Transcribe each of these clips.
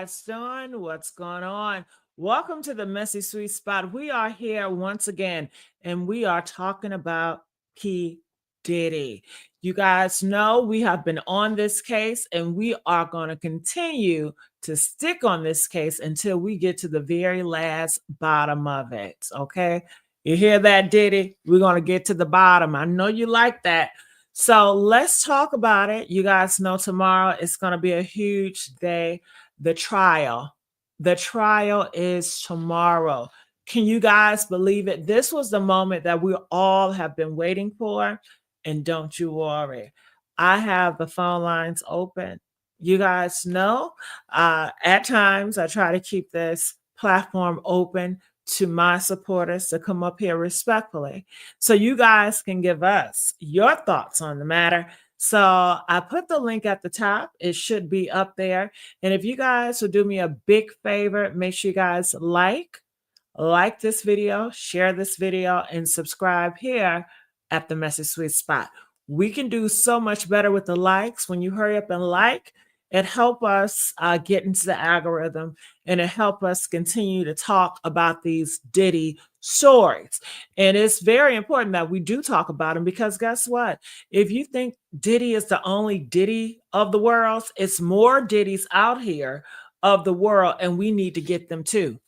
guys doing? What's going on? Welcome to the Messy Sweet Spot. We are here once again, and we are talking about P. Diddy. You guys know we have been on this case, and we are going to continue to stick on this case until we get to the very last bottom of it. Okay? You hear that, Diddy? We're going to get to the bottom. I know you like that. So let's talk about it. You guys know tomorrow is going to be a huge day. The trial. The trial is tomorrow. Can you guys believe it? This was the moment that we all have been waiting for. And don't you worry, I have the phone lines open. You guys know, at times I try to keep this platform open to my supporters to come up here respectfully so you guys can give us your thoughts on the matter. So I put the link at the top. It should be up there. And if you guys would do me a big favor, make sure you guys like this video, share this video, and subscribe here at the Messy Sweet Spot. We can do so much better with the likes. When you hurry up and like, it help us get into the algorithm, and it help us continue to talk about these Diddy stories. And it's very important that we do talk about them, because guess what? If you think Diddy is the only Diddy of the world, it's more Diddys out here of the world, and we need to get them too.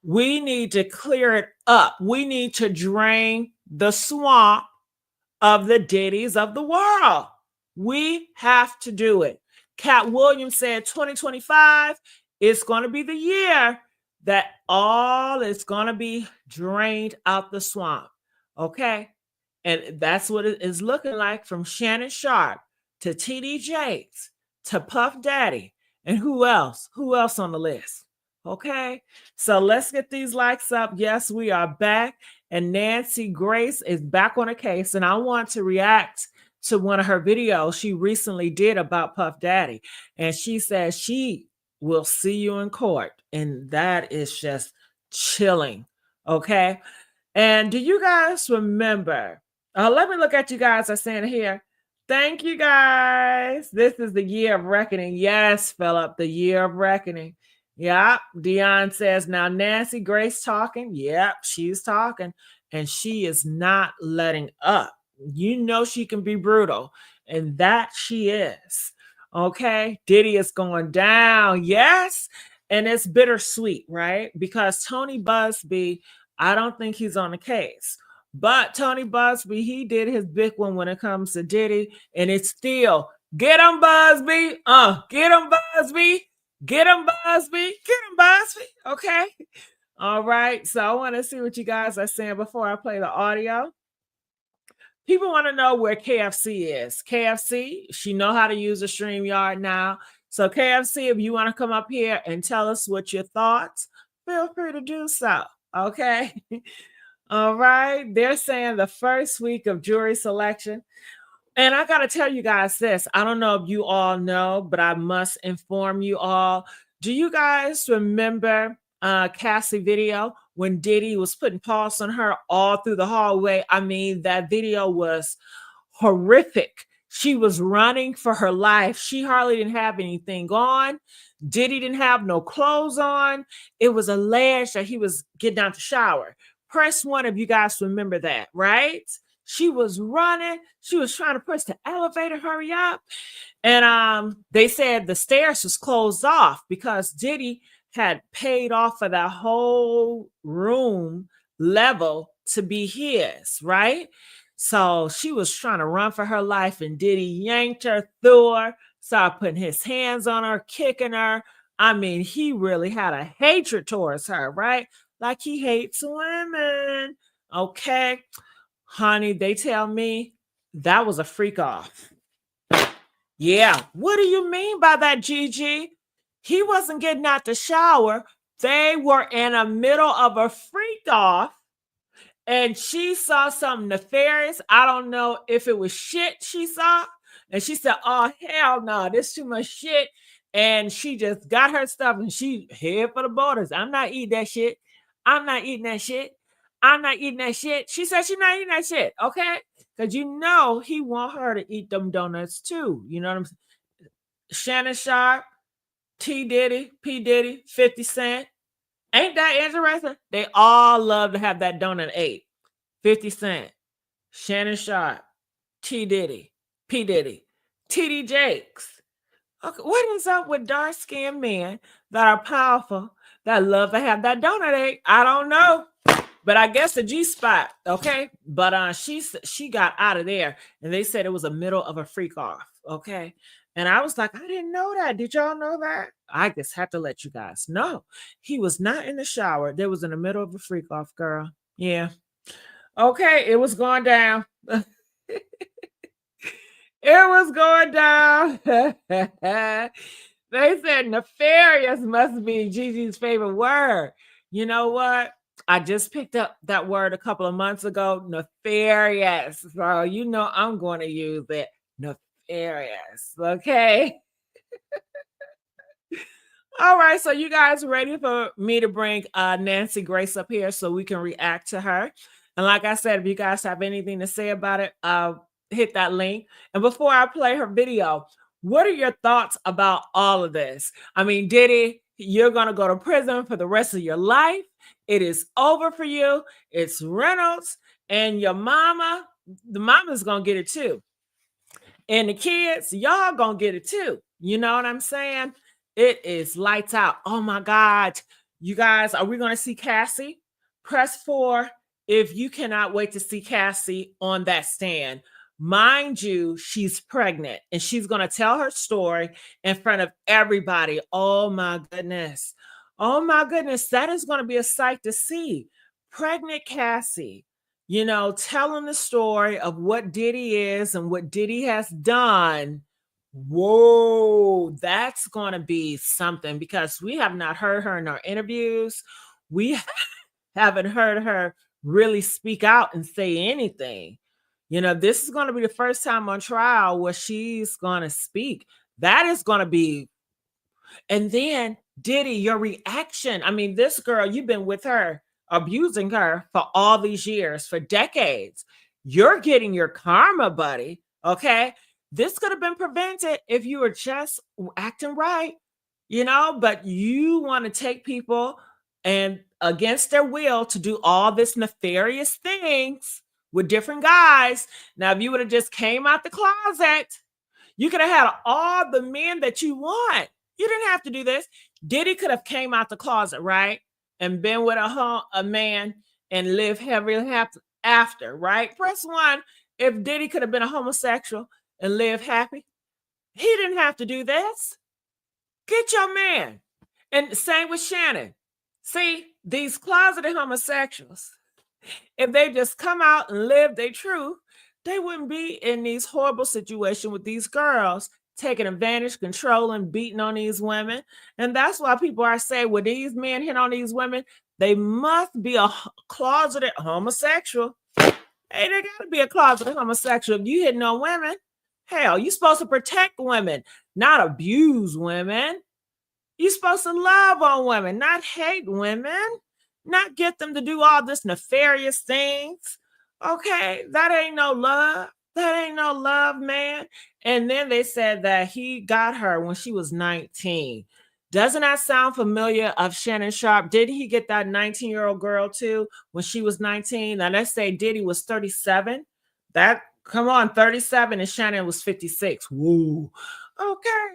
We need to clear it up. We need to drain the swamp of the Diddys of the world. We have to do it. Cat Williams said 2025 is going to be the year that all is going to be drained out the swamp. Okay? And that's what it is looking like, from Shannon Sharp to TD Jakes to Puff Daddy. And who else? Who else on the list? Okay? So let's get these likes up. Yes, we are back. And Nancy Grace is back on a case. And I want to react to one of her videos she recently did about Puff Daddy. And she says she will see you in court. And that is just chilling. Okay? And do you guys remember? Let me look at you guys. I saying here. Thank you guys. This is the year of reckoning. Yes, Philip, the year of reckoning. Yep. Dion says, now Nancy Grace talking. Yep, she's talking. And she is not letting up. You know she can be brutal. And that she is. Okay. Diddy is going down. Yes. And it's bittersweet, right? Because Tony Busby, I don't think he's on the case. But Tony Busby, he did his big one when it comes to Diddy. And it's still, get him, Busby. Get him, Busby. Get him, Busby. Get him, Busby. Okay. All right. So I want to see what you guys are saying before I play the audio. People want to know where KFC is. KFC, she know how to use a StreamYard now. So KFC, if you want to come up here and tell us what your thoughts, feel free to do so. Okay. All right. They're saying the first week of jury selection. And I got to tell you guys this. I don't know if you all know, but I must inform you all. Do you guys remember Cassie video when Diddy was putting paws on her all through the hallway? I mean, that video was horrific. She was running for her life. She hardly didn't have anything on. Diddy didn't have no clothes on. It was alleged that he was getting out the shower. Press 1 if you guys remember that, right? She was running. She was trying to push the elevator, hurry up. And they said the stairs was closed off because Diddy had paid off for that whole room level to be his, right? So she was trying to run for her life, and Diddy yanked her, threw her, started putting his hands on her, kicking her. I mean, he really had a hatred towards her, right? Like he hates women. Okay. Honey, they tell me that was a freak off. Yeah. What do you mean by that, Gigi? He wasn't getting out the shower. They were in the middle of a freak off, and she saw something nefarious. I don't know if it was shit she saw. And she said, oh, hell no, this too much shit. And she just got her stuff and she head for the borders. I'm not eating that shit. I'm not eating that shit. I'm not eating that shit. She said she's not eating that shit, okay? Because you know he want her to eat them donuts too. You know what I'm saying? Shannon Sharp, T. Diddy, P. Diddy, 50 Cent. Ain't that interesting? They all love to have that donut ate. 50 Cent, Shannon Sharp, T. Diddy, P. Diddy, T.D. Jakes. Okay, what is up with dark-skinned men that are powerful that love to have that donut ate? I don't know. But I guess the G spot, okay. But she got out of there, and they said it was a middle of a freak off, okay. And I was like, I didn't know that. Did y'all know that? I just have to let you guys know. He was not in the shower. There was in the middle of a freak off, girl. Yeah. Okay, it was going down. It was going down. They said nefarious must be Gigi's favorite word. You know what? I just picked up that word a couple of months ago, nefarious. So you know I'm going to use it. Nefarious. Okay. All right. So you guys ready for me to bring Nancy Grace up here so we can react to her? And like I said, if you guys have anything to say about it, hit that link. And before I play her video, what are your thoughts about all of this? I mean, Diddy, you're going to go to prison for the rest of your life. It is over for you. It's Reynolds and your mama. The mama's going to get it too. And the kids, y'all going to get it too. You know what I'm saying? It is lights out. Oh my God. You guys, are we going to see Cassie? Press 4 if you cannot wait to see Cassie on that stand. Mind you, she's pregnant and she's going to tell her story in front of everybody. Oh my goodness. Oh my goodness. That is going to be a sight to see. Pregnant Cassie, you know, telling the story of what Diddy is and what Diddy has done. Whoa, that's going to be something because we have not heard her in our interviews. We haven't heard her really speak out and say anything. You know, this is going to be the first time on trial where she's going to speak. That is going to be. And then, Diddy, your reaction. I mean, this girl, you've been with her, abusing her for all these years, for decades. You're getting your karma, buddy. Okay. This could have been prevented if you were just acting right, you know, but you want to take people and against their will to do all this nefarious things with different guys. Now, if you would have just came out the closet, you could have had all the men that you want. You didn't have to do this. Diddy could have came out the closet, right? And been with a man and lived happily after, right? Press 1 if Diddy could have been a homosexual and lived happy. He didn't have to do this. Get your man. And same with Shannon. See, these closeted homosexuals, if they just come out and live their truth, they wouldn't be in these horrible situations with these girls taking advantage, controlling, beating on these women. And that's why people are saying, when these men hit on these women, they must be a closeted homosexual. Hey, they got to be a closeted homosexual. If you hitting on women, hell, you're supposed to protect women, not abuse women. You're supposed to love on women, not hate women, not get them to do all this nefarious things. Okay, that ain't no love. That ain't no love, man. And then they said that he got her when she was 19. Doesn't that sound familiar of Shannon Sharp? Did he get that 19-year-old girl too when she was 19? Now let's say Diddy was 37. Come on, 37 and Shannon was 56. Woo. Okay.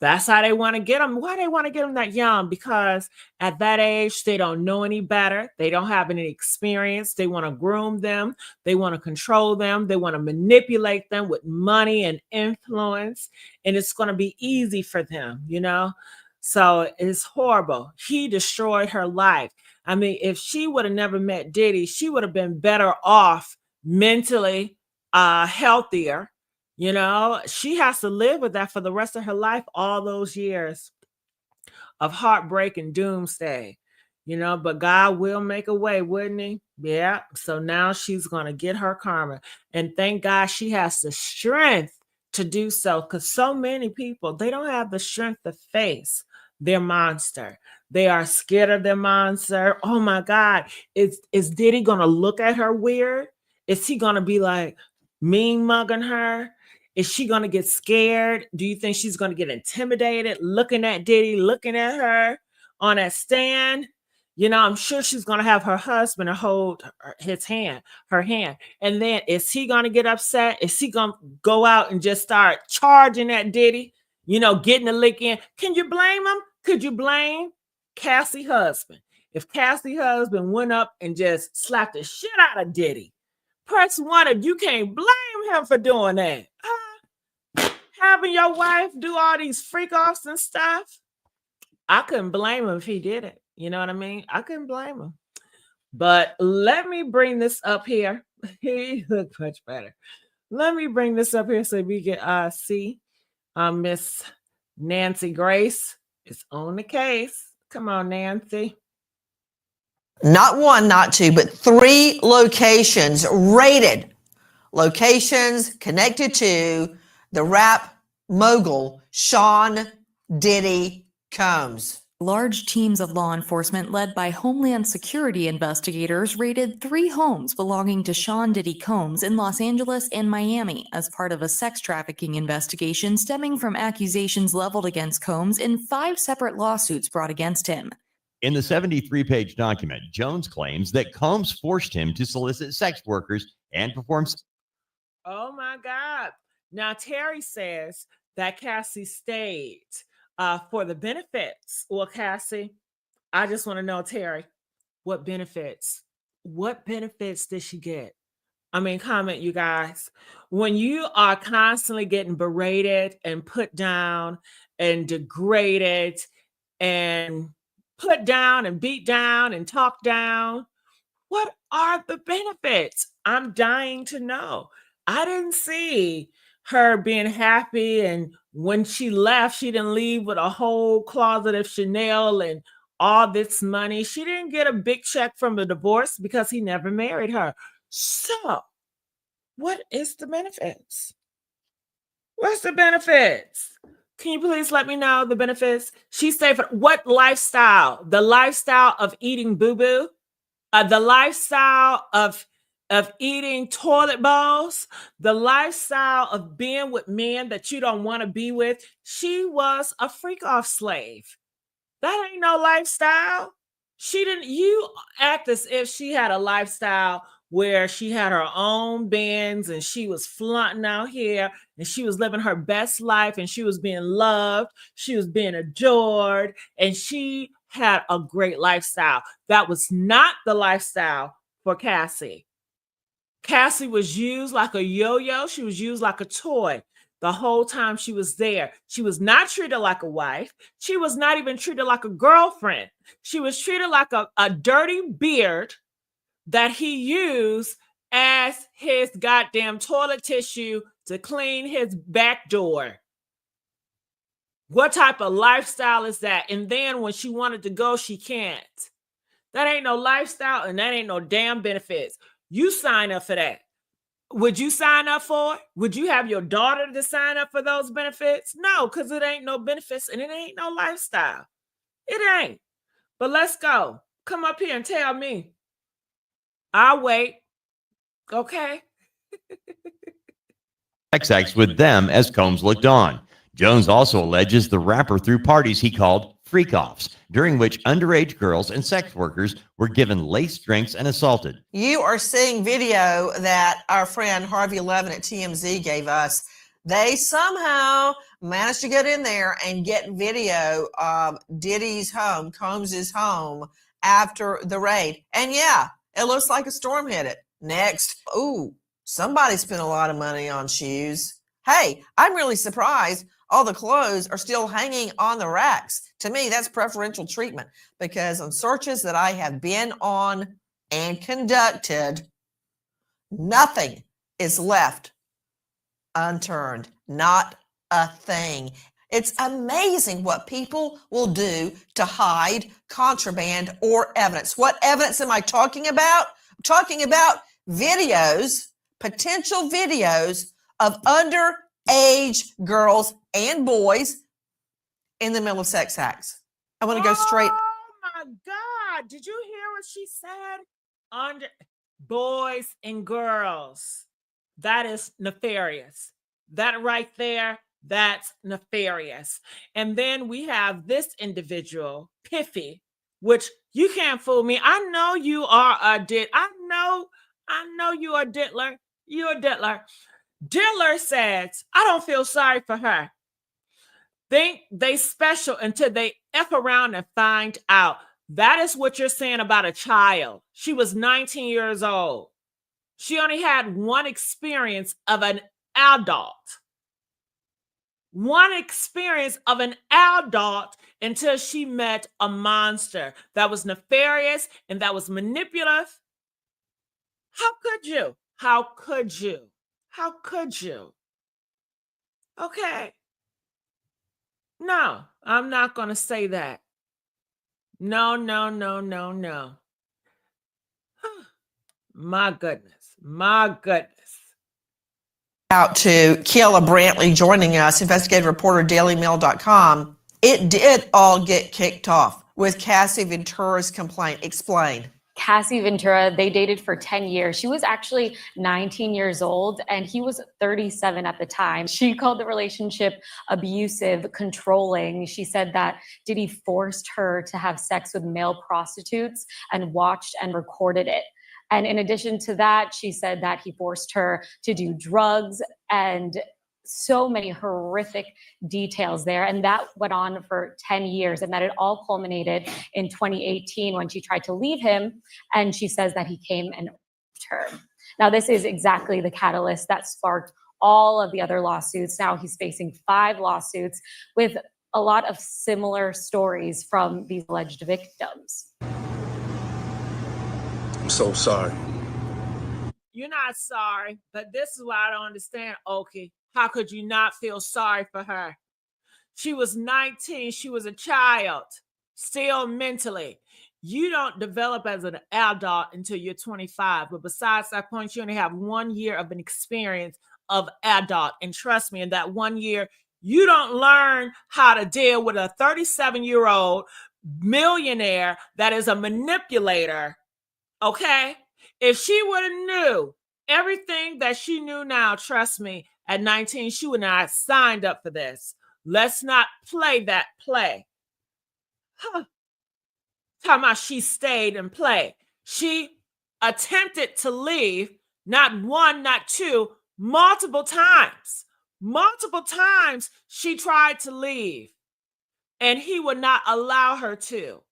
That's how they want to get them. Why they want to get them that young? Because at that age, they don't know any better. They don't have any experience. They want to groom them. They want to control them. They want to manipulate them with money and influence. And it's going to be easy for them, you know? So it's horrible. He destroyed her life. I mean, if she would have never met Diddy, she would have been better off mentally, healthier. You know, she has to live with that for the rest of her life, all those years of heartbreak and doomsday, you know, but God will make a way, wouldn't he? Yeah. So now she's going to get her karma. And thank God she has the strength to do so, because so many people, they don't have the strength to face their monster. They are scared of their monster. Oh my God. Is Diddy going to look at her weird? Is he going to be like mean mugging her? Is she going to get scared? Do you think she's going to get intimidated looking at Diddy, looking at her on that stand? You know, I'm sure she's going to have her husband hold her hand. And then is he going to get upset? Is he going to go out and just start charging at Diddy? You know, getting a lick in. Can you blame him? Could you blame Cassie's husband? If Cassie's husband went up and just slapped the shit out of Diddy, press one if you can't blame him for doing that. Having your wife do all these freak offs and stuff, I couldn't blame him if he did it. You know what I mean? I couldn't blame him. But let me bring this up here. He looked much better. Let me bring this up here so we can see Miss Nancy Grace is on the case. Come on, Nancy. Not one, not two, but 3 locations rated. Locations connected to the rap mogul Sean Diddy Combs. Large teams of law enforcement led by Homeland Security investigators raided 3 homes belonging to Sean Diddy Combs in Los Angeles and Miami as part of a sex trafficking investigation stemming from accusations leveled against Combs in 5 separate lawsuits brought against him. In the 73-page document, Jones claims that Combs forced him to solicit sex workers and perform. Oh my God. Now, Terry says that Cassie stayed for the benefits. Well, Cassie, I just want to know, Terry, what benefits? What benefits did she get? I mean, comment, you guys. When you are constantly getting berated and put down and degraded and put down and beat down and talked down, what are the benefits? I'm dying to know. I didn't see her being happy, and when she left, she didn't leave with a whole closet of Chanel and all this money. She didn't get a big check from the divorce because he never married her. So, what is the benefits? What's the benefits? Can you please let me know the benefits? She stayed for what lifestyle? The lifestyle of eating boo-boo? The lifestyle of eating toilet bowls, the lifestyle of being with men that you don't want to be with. She was a freak off slave. That ain't no lifestyle. You act as if she had a lifestyle where she had her own bands and she was flaunting out here and she was living her best life and she was being loved, she was being adored, and she had a great lifestyle. That was not the lifestyle for Cassie. Cassie was used like a yo-yo. She was used like a toy the whole time she was there. She was not treated like a wife. She was not even treated like a girlfriend. She was treated like a dirty beard that he used as his goddamn toilet tissue to clean his back door. What type of lifestyle is that? And then when she wanted to go, she can't. That ain't no lifestyle and that ain't no damn benefits. You sign up for that. Would you sign up for it? Would you have your daughter to sign up for those benefits? No, because it ain't no benefits and it ain't no lifestyle. It ain't. But let's go. Come up here and tell me. I'll wait. Okay. Sex acts with them as Combs looked on. Jones also alleges the rapper threw parties he called freak-offs, during which underage girls and sex workers were given laced drinks and assaulted. You are seeing video that our friend Harvey Levin at TMZ gave us. They somehow managed to get in there and get video of Diddy's home, Combs' home, after the raid. And yeah, it looks like a storm hit it. Next. Ooh, somebody spent a lot of money on shoes. Hey, I'm really surprised all the clothes are still hanging on the racks. To me, that's preferential treatment because on searches that I have been on and conducted, nothing is left unturned. Not a thing. It's amazing what people will do to hide contraband or evidence. What evidence am I talking about? I'm talking about videos, potential videos of underage girls and boys in the middle of sex acts. I want to go straight. Oh my God. Did you hear what she said? Under boys and girls. That is nefarious. That right there, that's nefarious. And then we have this individual, Piffy, which you can't fool me. I know you are a I know you are Diddler. You're a Diddler. Diddler says, I don't feel sorry for her. Think they special until they F around and find out. That is what you're saying about a child. She was 19 years old. She only had one experience of an adult. One experience of an adult until she met a monster that was nefarious and that was manipulative. How could you? How could you? How could you? Okay. No, I'm not going to say that. No, no, no, no, no. My goodness. My goodness. Out to Kiela Brantley joining us, investigative reporter, dailymail.com. It did all get kicked off with Cassie Ventura's complaint. Explain. Cassie Ventura, they dated for 10 years. She was actually 19 years old and he was 37 at the time. She called the relationship abusive, controlling. She said that Diddy forced her to have sex with male prostitutes and watched and recorded it. And in addition to that, she said that he forced her to do drugs and so many horrific details there. And that went on for 10 years and that it all culminated in 2018 when she tried to leave him. And she says that he came and raped her. Now, this is exactly the catalyst that sparked all of the other lawsuits. Now he's facing 5 lawsuits with a lot of similar stories from these alleged victims. I'm so sorry. You're not sorry, but this is what I don't understand, Oki. How could you not feel sorry for her? She was 19. She was a child, still mentally. You don't develop as an adult until you're 25. But besides that point, you only have 1 year of an experience of adult. And trust me, in that 1 year, you don't learn how to deal with a 37-year-old millionaire that is a manipulator. Okay? If she would have knew everything that she knew now, trust me, at 19, she would not have signed up for this. Let's not play that play. Talking about she stayed and played. She attempted to leave, not one, not two, multiple times. Multiple times she tried to leave, and he would not allow her to.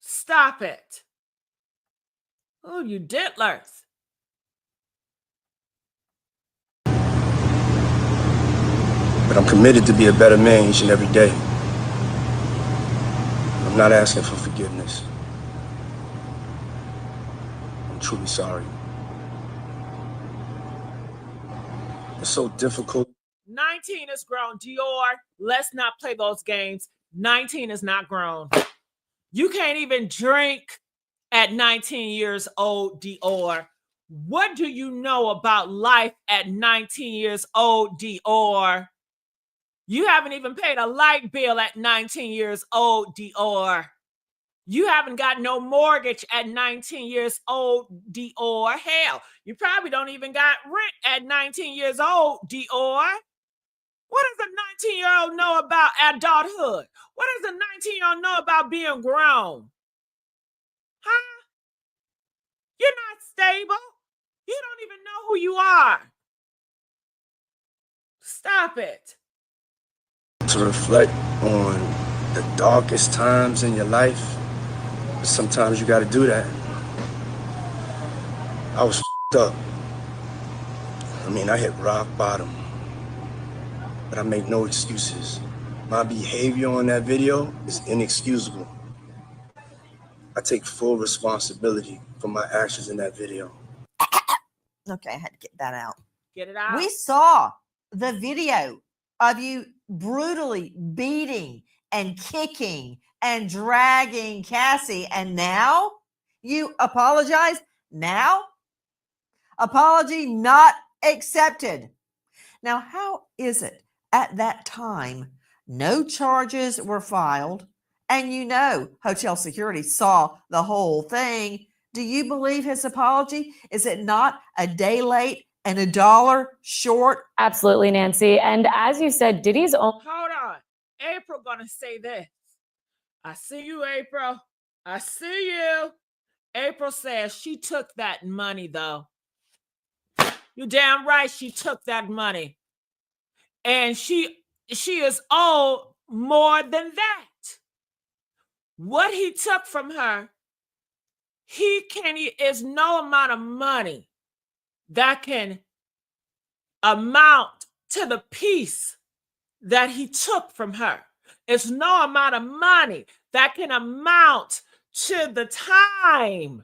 Stop it. Oh, you diddlers. But I'm committed to be a better man each and every day. I'm not asking for forgiveness. I'm truly sorry. It's so difficult. 19 is grown. Dior, let's not play those games. 19 is not grown. You can't even drink at 19 years old, Dior. What do you know about life at 19 years old, Dior? You haven't even paid a light bill at 19 years old, Dior. You haven't got no mortgage at 19 years old, Dior. Hell, you probably don't even got rent at 19 years old, Dior. What does a 19-year-old know about adulthood? What does a 19-year-old know about being grown? Huh? You're not stable. You don't even know who you are. Stop it. To reflect on the darkest times in your life, but sometimes you got to do that. I was up. I mean, I hit rock bottom, but I make no excuses. My behavior on that video is inexcusable. I take full responsibility for my actions in that video. Okay, I had to get that out. Get it out. We saw the video of you brutally beating and kicking and dragging Cassie, and now you apologize? Now? Apology not accepted. Now, how is it at that time no charges were filed, and hotel security saw the whole thing, Do you believe his apology? Is it not a day late and $1 short? Absolutely, Nancy. And as you said, Diddy's own. Hold on. April gonna say this. I see you, April. I see you. April says she took that money, though. You're damn right she took that money. And she is owed more than that. What he took from her, is no amount of money that can amount to the peace that he took from her. It's no amount of money that can amount to the time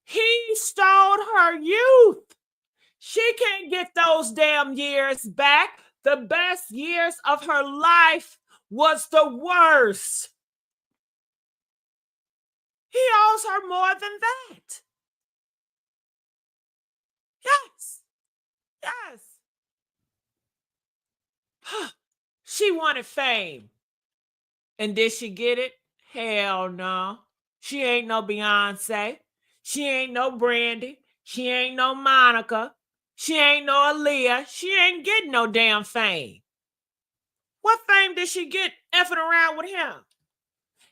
he stole her youth. She can't get those damn years back. The best years of her life was the worst. He owes her more than that. Yes. Yes. She wanted fame. And did she get it? Hell no. She ain't no Beyonce. She ain't no Brandy. She ain't no Monica. She ain't no Aaliyah. She ain't getting no damn fame. What fame did she get effing around with him?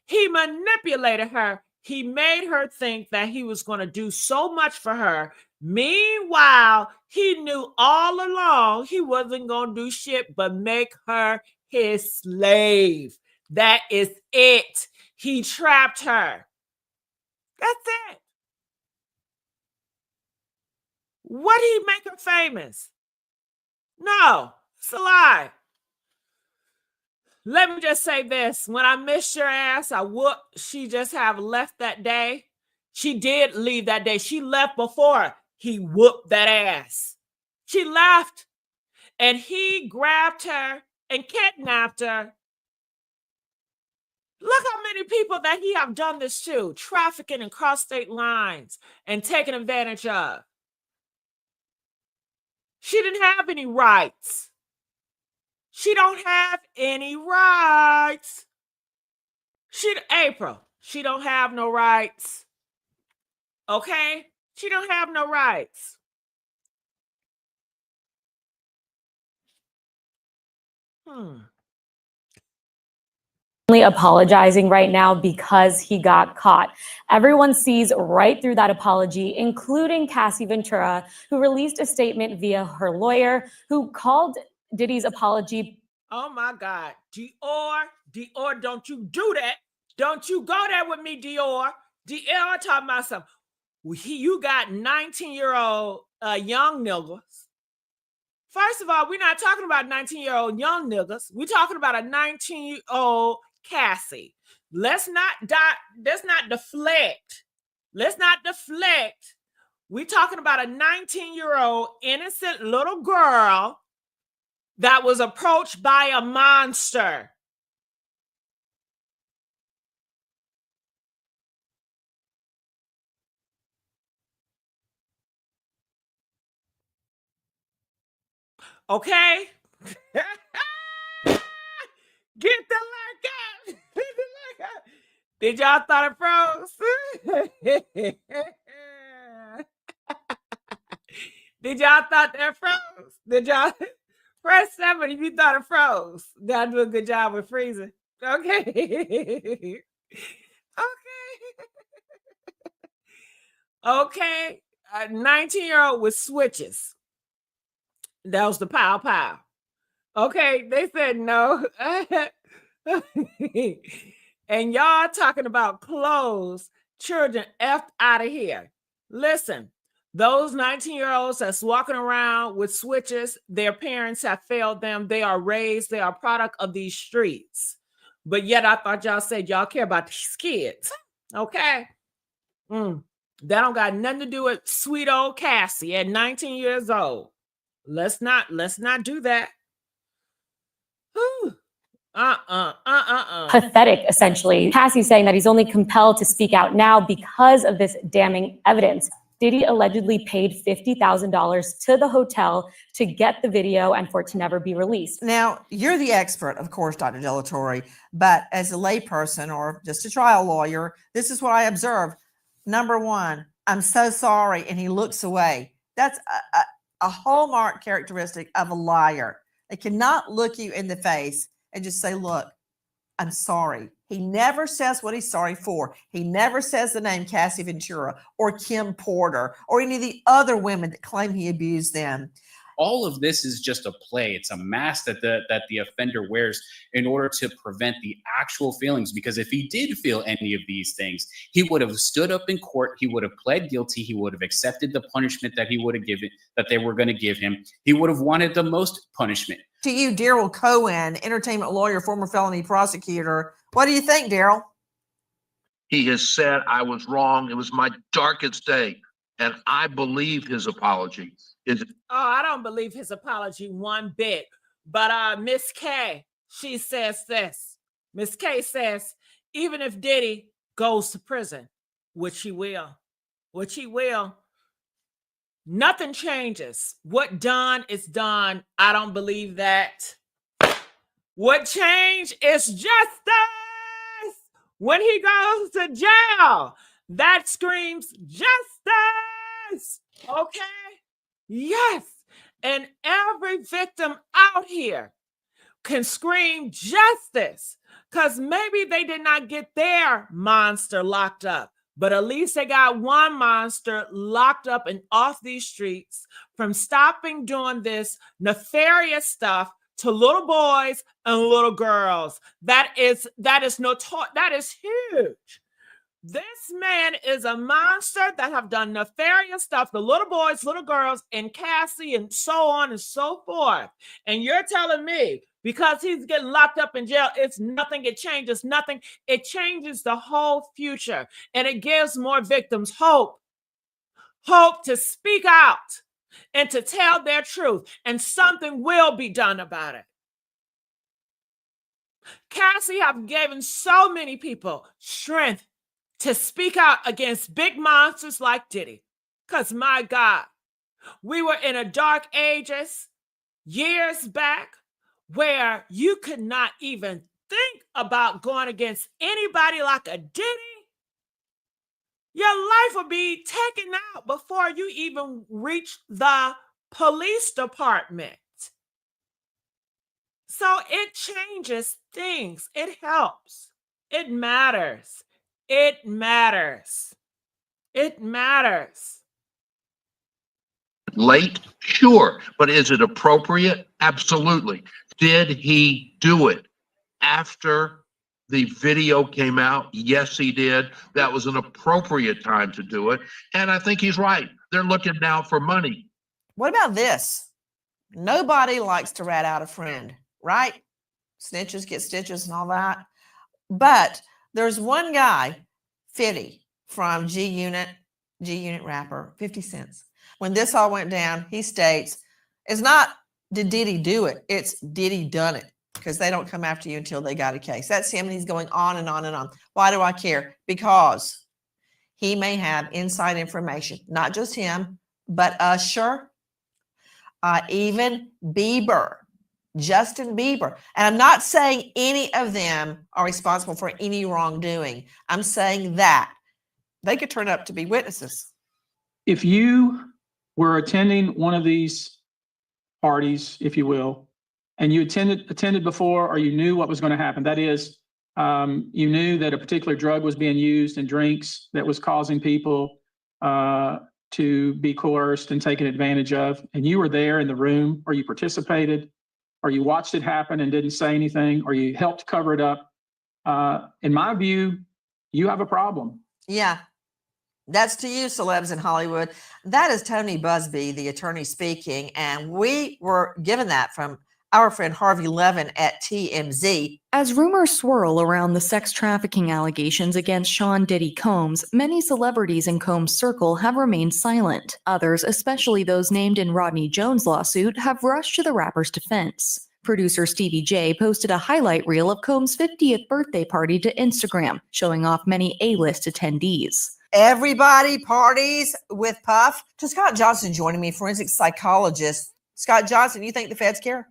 He manipulated her. He made her think that he was going to do so much for her. Meanwhile, he knew all along he wasn't going to do shit but make her his slave. That is it. He trapped her. That's it. What did he make her famous? No, it's a lie. Let me just say this. When I missed your ass, I would. She just have left that day. She did leave that day. She left before he whooped that ass. She left. And he grabbed her and kidnapped her. Look how many people that he have done this to. Trafficking and cross state lines and taking advantage of. She didn't have any rights. She don't have any rights. April, she don't have no rights. Okay? She don't have no rights. Only apologizing right now because he got caught. Everyone sees right through that apology, including Cassie Ventura, who released a statement via her lawyer, who called Diddy's apology. Oh my God. Dior, don't you do that. Don't you go there with me, Dior. Dior talking about something. You got 19-year-old young niggas. First of all, we're not talking about 19-year-old young niggas. We're talking about a 19-year-old Cassie. Let's not deflect. Let's not deflect. We're talking about a 19-year-old innocent little girl that was approached by a monster. Okay? Get the lurk out. Did y'all thought it froze? Did y'all thought that froze? Did y'all press 7 if you thought it froze? Y'all do a good job with freezing. Okay. Okay. A 19-year-old with switches. That was the pow pow. Okay, they said no. And y'all talking about clothes, children effed out of here. Listen, those 19-year-olds that's walking around with switches, their parents have failed them. They are raised, they are a product of these streets. But yet I thought y'all said y'all care about these kids. Okay? That don't got nothing to do with sweet old Cassie at 19 years old. Let's not do that. Pathetic, essentially. Cassie's saying that he's only compelled to speak out now because of this damning evidence. Diddy allegedly paid $50,000 to the hotel to get the video and for it to never be released. Now, you're the expert, of course, Dr. Delatorre, but as a layperson or just a trial lawyer, this is what I observed. Number one, I'm so sorry, and he looks away. That's a hallmark characteristic of a liar. They cannot look you in the face and just say, look, I'm sorry. He never says what he's sorry for. He never says the name Cassie Ventura or Kim Porter or any of the other women that claim he abused them. All of this is just a play. It's a mask that the offender wears in order to prevent the actual feelings. Because if he did feel any of these things, he would have stood up in court. He would have pled guilty. He would have accepted the punishment that he would have given, that they were going to give him. He would have wanted the most punishment. To you, Daryl Cohen, entertainment lawyer, former felony prosecutor, what do you think, Daryl? He has said, I was wrong. It was my darkest day. And I believe his apology. I don't believe his apology one bit. But Miss K, she says this. Miss K says, even if Diddy goes to prison, which he will, nothing changes. What done is done. I don't believe that. What changed is justice. When he goes to jail, that screams justice. Okay? Yes. And every victim out here can scream justice because maybe they did not get their monster locked up, but at least they got one monster locked up and off these streets from stopping doing this nefarious stuff to little boys and little girls. That is huge. This man is a monster that have done nefarious stuff to little boys, little girls, and Cassie, and so on and so forth. And you're telling me because he's getting locked up in jail, it's nothing, it changes nothing. It changes the whole future. And it gives more victims hope to speak out and to tell their truth. And something will be done about it. Cassie have given so many people strength to speak out against big monsters like Diddy. Because my God, we were in a dark ages years back where you could not even think about going against anybody like a Diddy. Your life would be taken out before you even reach the police department. So it changes things. It helps. It matters. It matters. It matters. Late? Sure. But is it appropriate? Absolutely. Did he do it after the video came out? Yes, he did. That was an appropriate time to do it. And I think he's right. They're looking now for money. What about this? Nobody likes to rat out a friend, right? Snitches get stitches and all that. But there's one guy, 50, from G Unit rapper, 50 Cents. When this all went down, he states, it's not did Diddy do it, it's Diddy done it, because they don't come after you until they got a case. That's him, and he's going on and on and on. Why do I care? Because he may have inside information, not just him, but Usher, even Bieber. Justin Bieber. And I'm not saying any of them are responsible for any wrongdoing. I'm saying that they could turn up to be witnesses. If you were attending one of these parties, if you will, and you attended before, or you knew what was going to happen, that is, you knew that a particular drug was being used in drinks that was causing people to be coerced and taken advantage of, and you were there in the room, or you participated, or you watched it happen and didn't say anything, or you helped cover it up, in my view, you have a problem. Yeah, that's to you, celebs in Hollywood. That is Tony Busby, the attorney, speaking, and we were given that from our friend Harvey Levin at TMZ. As rumors swirl around the sex trafficking allegations against Sean Diddy Combs, many celebrities in Combs' circle have remained silent. Others, especially those named in Rodney Jones' lawsuit, have rushed to the rapper's defense. Producer Stevie J posted a highlight reel of Combs' 50th birthday party to Instagram, showing off many A-list attendees. Everybody parties with Puff. To Scott Johnson joining me, forensic psychologist. Scott Johnson, you think the feds care?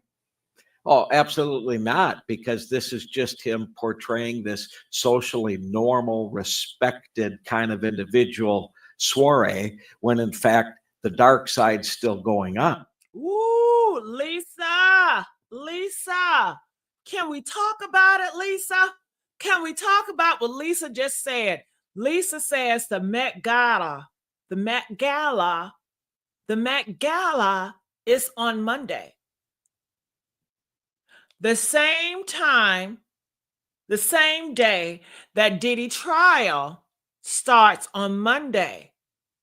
Oh, absolutely not, because this is just him portraying this socially normal, respected kind of individual soiree, when in fact the dark side's still going on. Ooh, Lisa, can we talk about it, Lisa? Can we talk about what Lisa just said? Lisa says the Met Gala is on Monday. The same time, the same day that Diddy trial starts on Monday.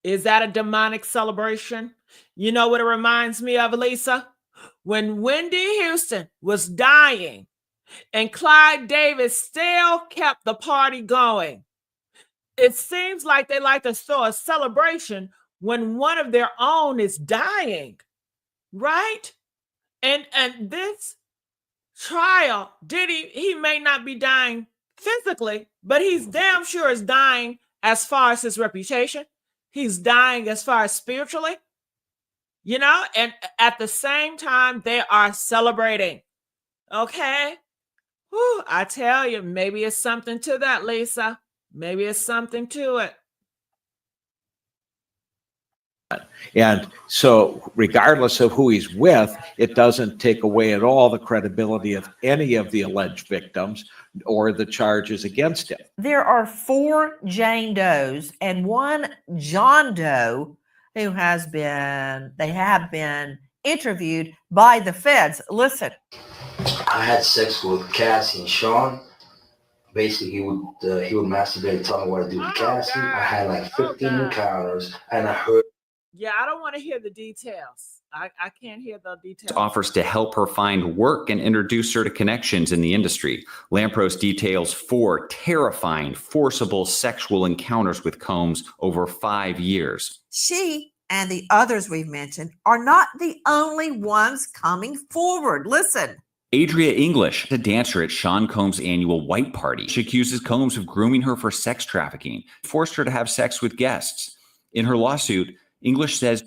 Is that a demonic celebration? You know what it reminds me of, Lisa? When Wendy Houston was dying and Clyde Davis still kept the party going. It seems like they like to throw a celebration when one of their own is dying, right? And this trial, Diddy, he may not be dying physically, but he's damn sure is dying as far as his reputation. He's dying as far as spiritually, you know, and at the same time, they are celebrating. Okay. Whew, I tell you, maybe it's something to that, Lisa. Maybe it's something to it. And so, regardless of who he's with, it doesn't take away at all the credibility of any of the alleged victims or the charges against him. There are 4 Jane Does and 1 John Doe who have been interviewed by the feds. Listen. I had sex with Cassie and Sean. Basically, he would masturbate and tell me what to do with Cassie. God. I had like 15 encounters, and I heard. Yeah, I don't want to hear the details. I can't hear the details. Offers to help her find work and introduce her to connections in the industry. Lampros details 4 terrifying, forcible sexual encounters with Combs over 5 years. She and the others we've mentioned are not the only ones coming forward. Listen. Adria English, a dancer at Sean Combs' annual white party. She accuses Combs of grooming her for sex trafficking, forced her to have sex with guests. In her lawsuit, English says,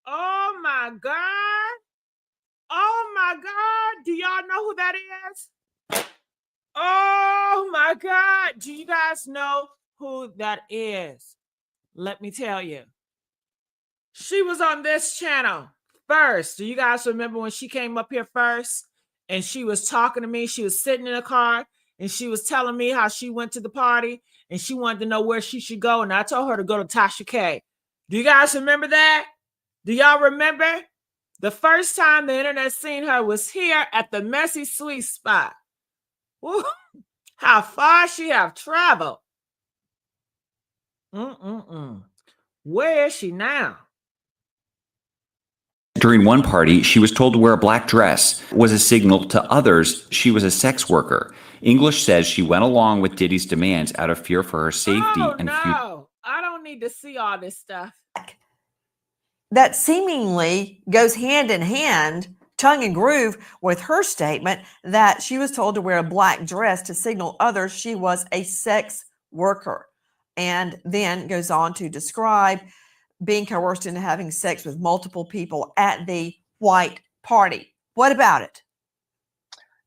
"Oh my God. Oh my God. Do y'all know who that is? Oh my God. Do you guys know who that is? Let me tell you. She was on this channel first. Do you guys remember when she came up here first? And she was talking to me. She was sitting in a car and she was telling me how she went to the party and she wanted to know where she should go. And I told her to go to Tasha K. Do you guys remember that? Do y'all remember? The first time the internet seen her was here at the Messy Sweet Spot. Woo, how far she have traveled. Where is she now? During one party, she was told to wear a black dress, was a signal to others she was a sex worker. English says she went along with Diddy's demands out of fear for her safety and no, I don't need to see all this stuff. That seemingly goes hand in hand, tongue and groove, with her statement that she was told to wear a black dress to signal others she was a sex worker, and then goes on to describe being coerced into having sex with multiple people at the white party. What about it?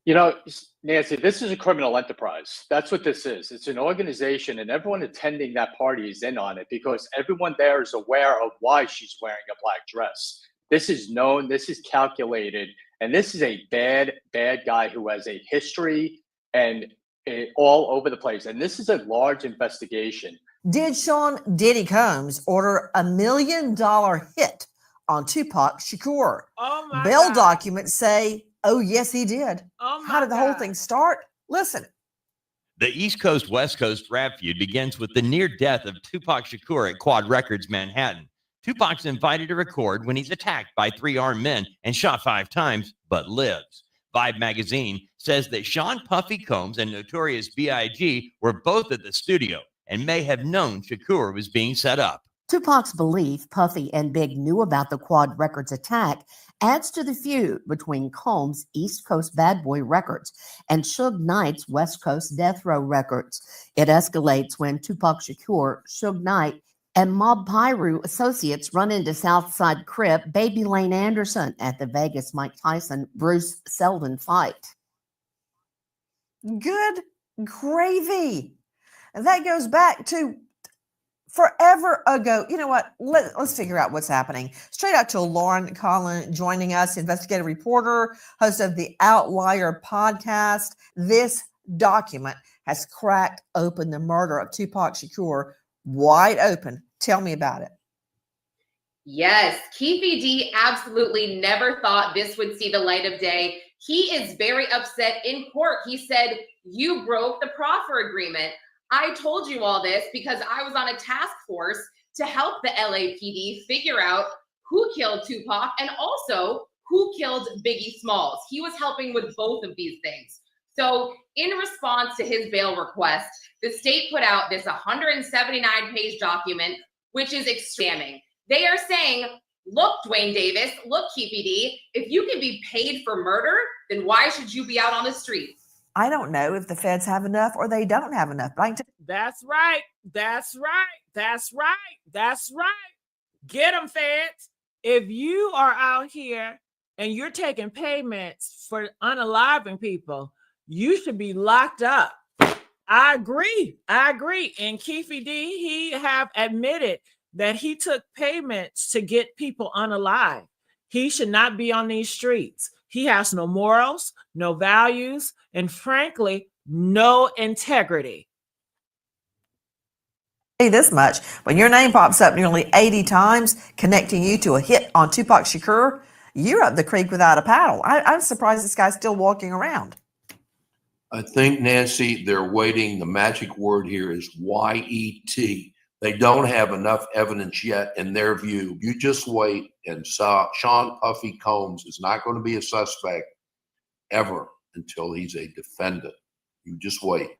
You know, Nancy, this is a criminal enterprise. That's what this is. It's an organization, and everyone attending that party is in on it because everyone there is aware of why she's wearing a black dress. This is known, this is calculated, and this is a bad, bad guy who has a history and all over the place. And this is a large investigation. Did Sean Diddy Combs order $1 million hit on Tupac Shakur? Oh my Bail God. documents say, oh, yes, he did. Oh my How did the whole God. thing start? Listen. The East Coast West Coast rap feud begins with the near death of Tupac Shakur at Quad Records, Manhattan. Tupac's invited to record when he's attacked by 3 armed men and shot 5 times, but lives. Vibe magazine says that Sean Puffy Combs and Notorious B.I.G. were both at the studio and may have known Shakur was being set up. Tupac's belief Puffy and Big knew about the Quad Records attack adds to the feud between Combs' East Coast Bad Boy Records and Suge Knight's West Coast Death Row Records. It escalates when Tupac Shakur, Suge Knight, And Mob Pyru associates run into Southside Crip Baby Lane Anderson at the Vegas Mike Tyson Bruce Seldon fight. Good gravy. And that goes back to forever ago. You know what? Let's figure out what's happening. Straight out to Lauren Collin joining us, investigative reporter, host of the Outlier podcast. This document has cracked open the murder of Tupac Shakur wide open. Tell me about it. Yes, Keefe D absolutely never thought this would see the light of day. He is very upset in court. He said, "You broke the proffer agreement. I told you all this because I was on a task force to help the LAPD figure out who killed Tupac and also who killed Biggie Smalls." He was helping with both of these things. So in response to his bail request, the state put out this 179-page document, which is extremely. They are saying, look, Dwayne Davis, look, Keefe D, if you can be paid for murder, then why should you be out on the streets? I don't know if the feds have enough or they don't have enough. But That's right. That's right. That's right. That's right. Get them, feds. If you are out here and you're taking payments for unaliving people, you should be locked up. I agree. And Keefe D, he have admitted that he took payments to get people unalive. He should not be on these streets. He has no morals, no values, and frankly, no integrity. This much, when your name pops up nearly 80 times connecting you to a hit on Tupac Shakur, you're up the creek without a paddle. I'm surprised this guy's still walking around. I think, Nancy, they're waiting. The magic word here is YET. They don't have enough evidence yet in their view. You just wait, and Sean Puffy Combs is not going to be a suspect ever until he's a defendant. You just wait.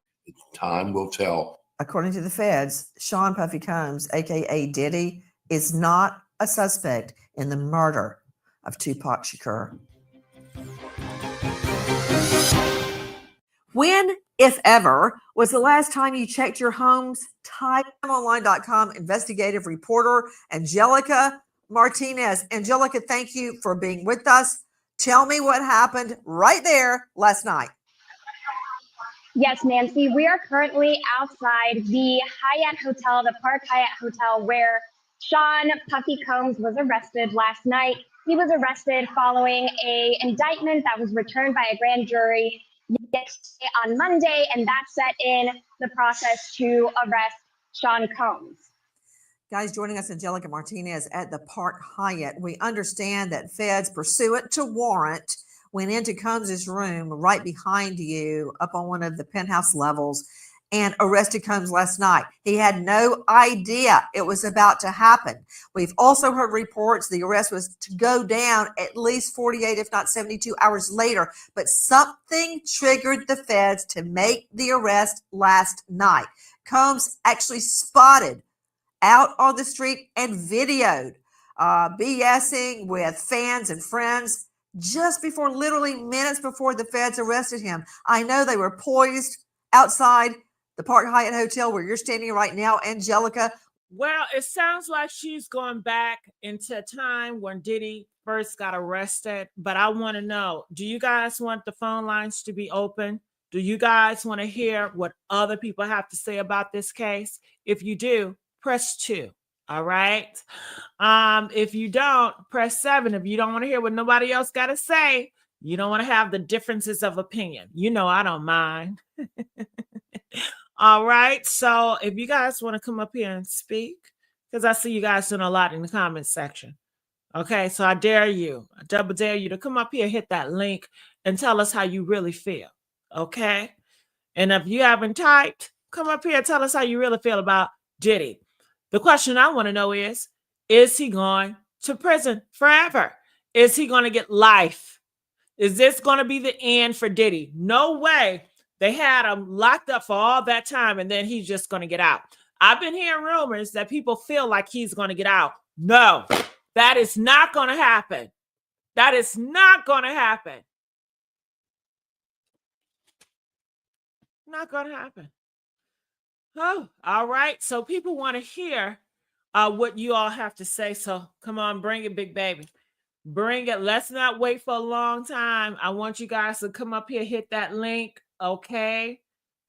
Time will tell. According to the feds, Sean Puffy Combs, aka Diddy, is not a suspect in the murder of Tupac Shakur. When, if ever, was the last time you checked your home's TimeOnline.com investigative reporter, Angelica Martinez? Angelica, thank you for being with us. Tell me what happened right there last night. Yes, Nancy, we are currently outside the Hyatt Hotel, the Park Hyatt Hotel, where Sean Puffy Combs was arrested last night. He was arrested following an indictment that was returned by a grand jury on Monday, and that set in the process to arrest Sean Combs. Guys, joining us, Angelica Martinez at the Park Hyatt. We understand that feds, pursuant to warrant, went into Combs's room right behind you up on one of the penthouse levels and arrested Combs last night. He had no idea it was about to happen. We've also heard reports the arrest was to go down at least 48, if not 72 hours later, but something triggered the feds to make the arrest last night. Combs actually spotted out on the street and videoed BSing with fans and friends just before, literally minutes before the feds arrested him. I know they were poised outside the Park Hyatt Hotel where you're standing right now, Angelica. Well, it sounds like she's going back into a time when Diddy first got arrested. But I want to know, do you guys want the phone lines to be open? Do you guys want to hear what other people have to say about this case? If you do, press 2. All right. If you don't, press 7. If you don't want to hear what nobody else got to say, you don't want to have the differences of opinion. You know, I don't mind. All right. So if you guys want to come up here and speak, because I see you guys doing a lot in the comments section. Okay. So I dare you, I double dare you to come up here, hit that link and tell us how you really feel. Okay. And if you haven't typed, come up here and tell us how you really feel about Diddy. The question I want to know is he going to prison forever? Is he going to get life? Is this going to be the end for Diddy? No way. They had him locked up for all that time, and then he's just going to get out. I've been hearing rumors that people feel like he's going to get out. No, that is not going to happen. That is not going to happen. Not going to happen. Oh, all right. So people want to hear what you all have to say. So come on, bring it, big baby. Bring it. Let's not wait for a long time. I want you guys to come up here, hit that link. Okay.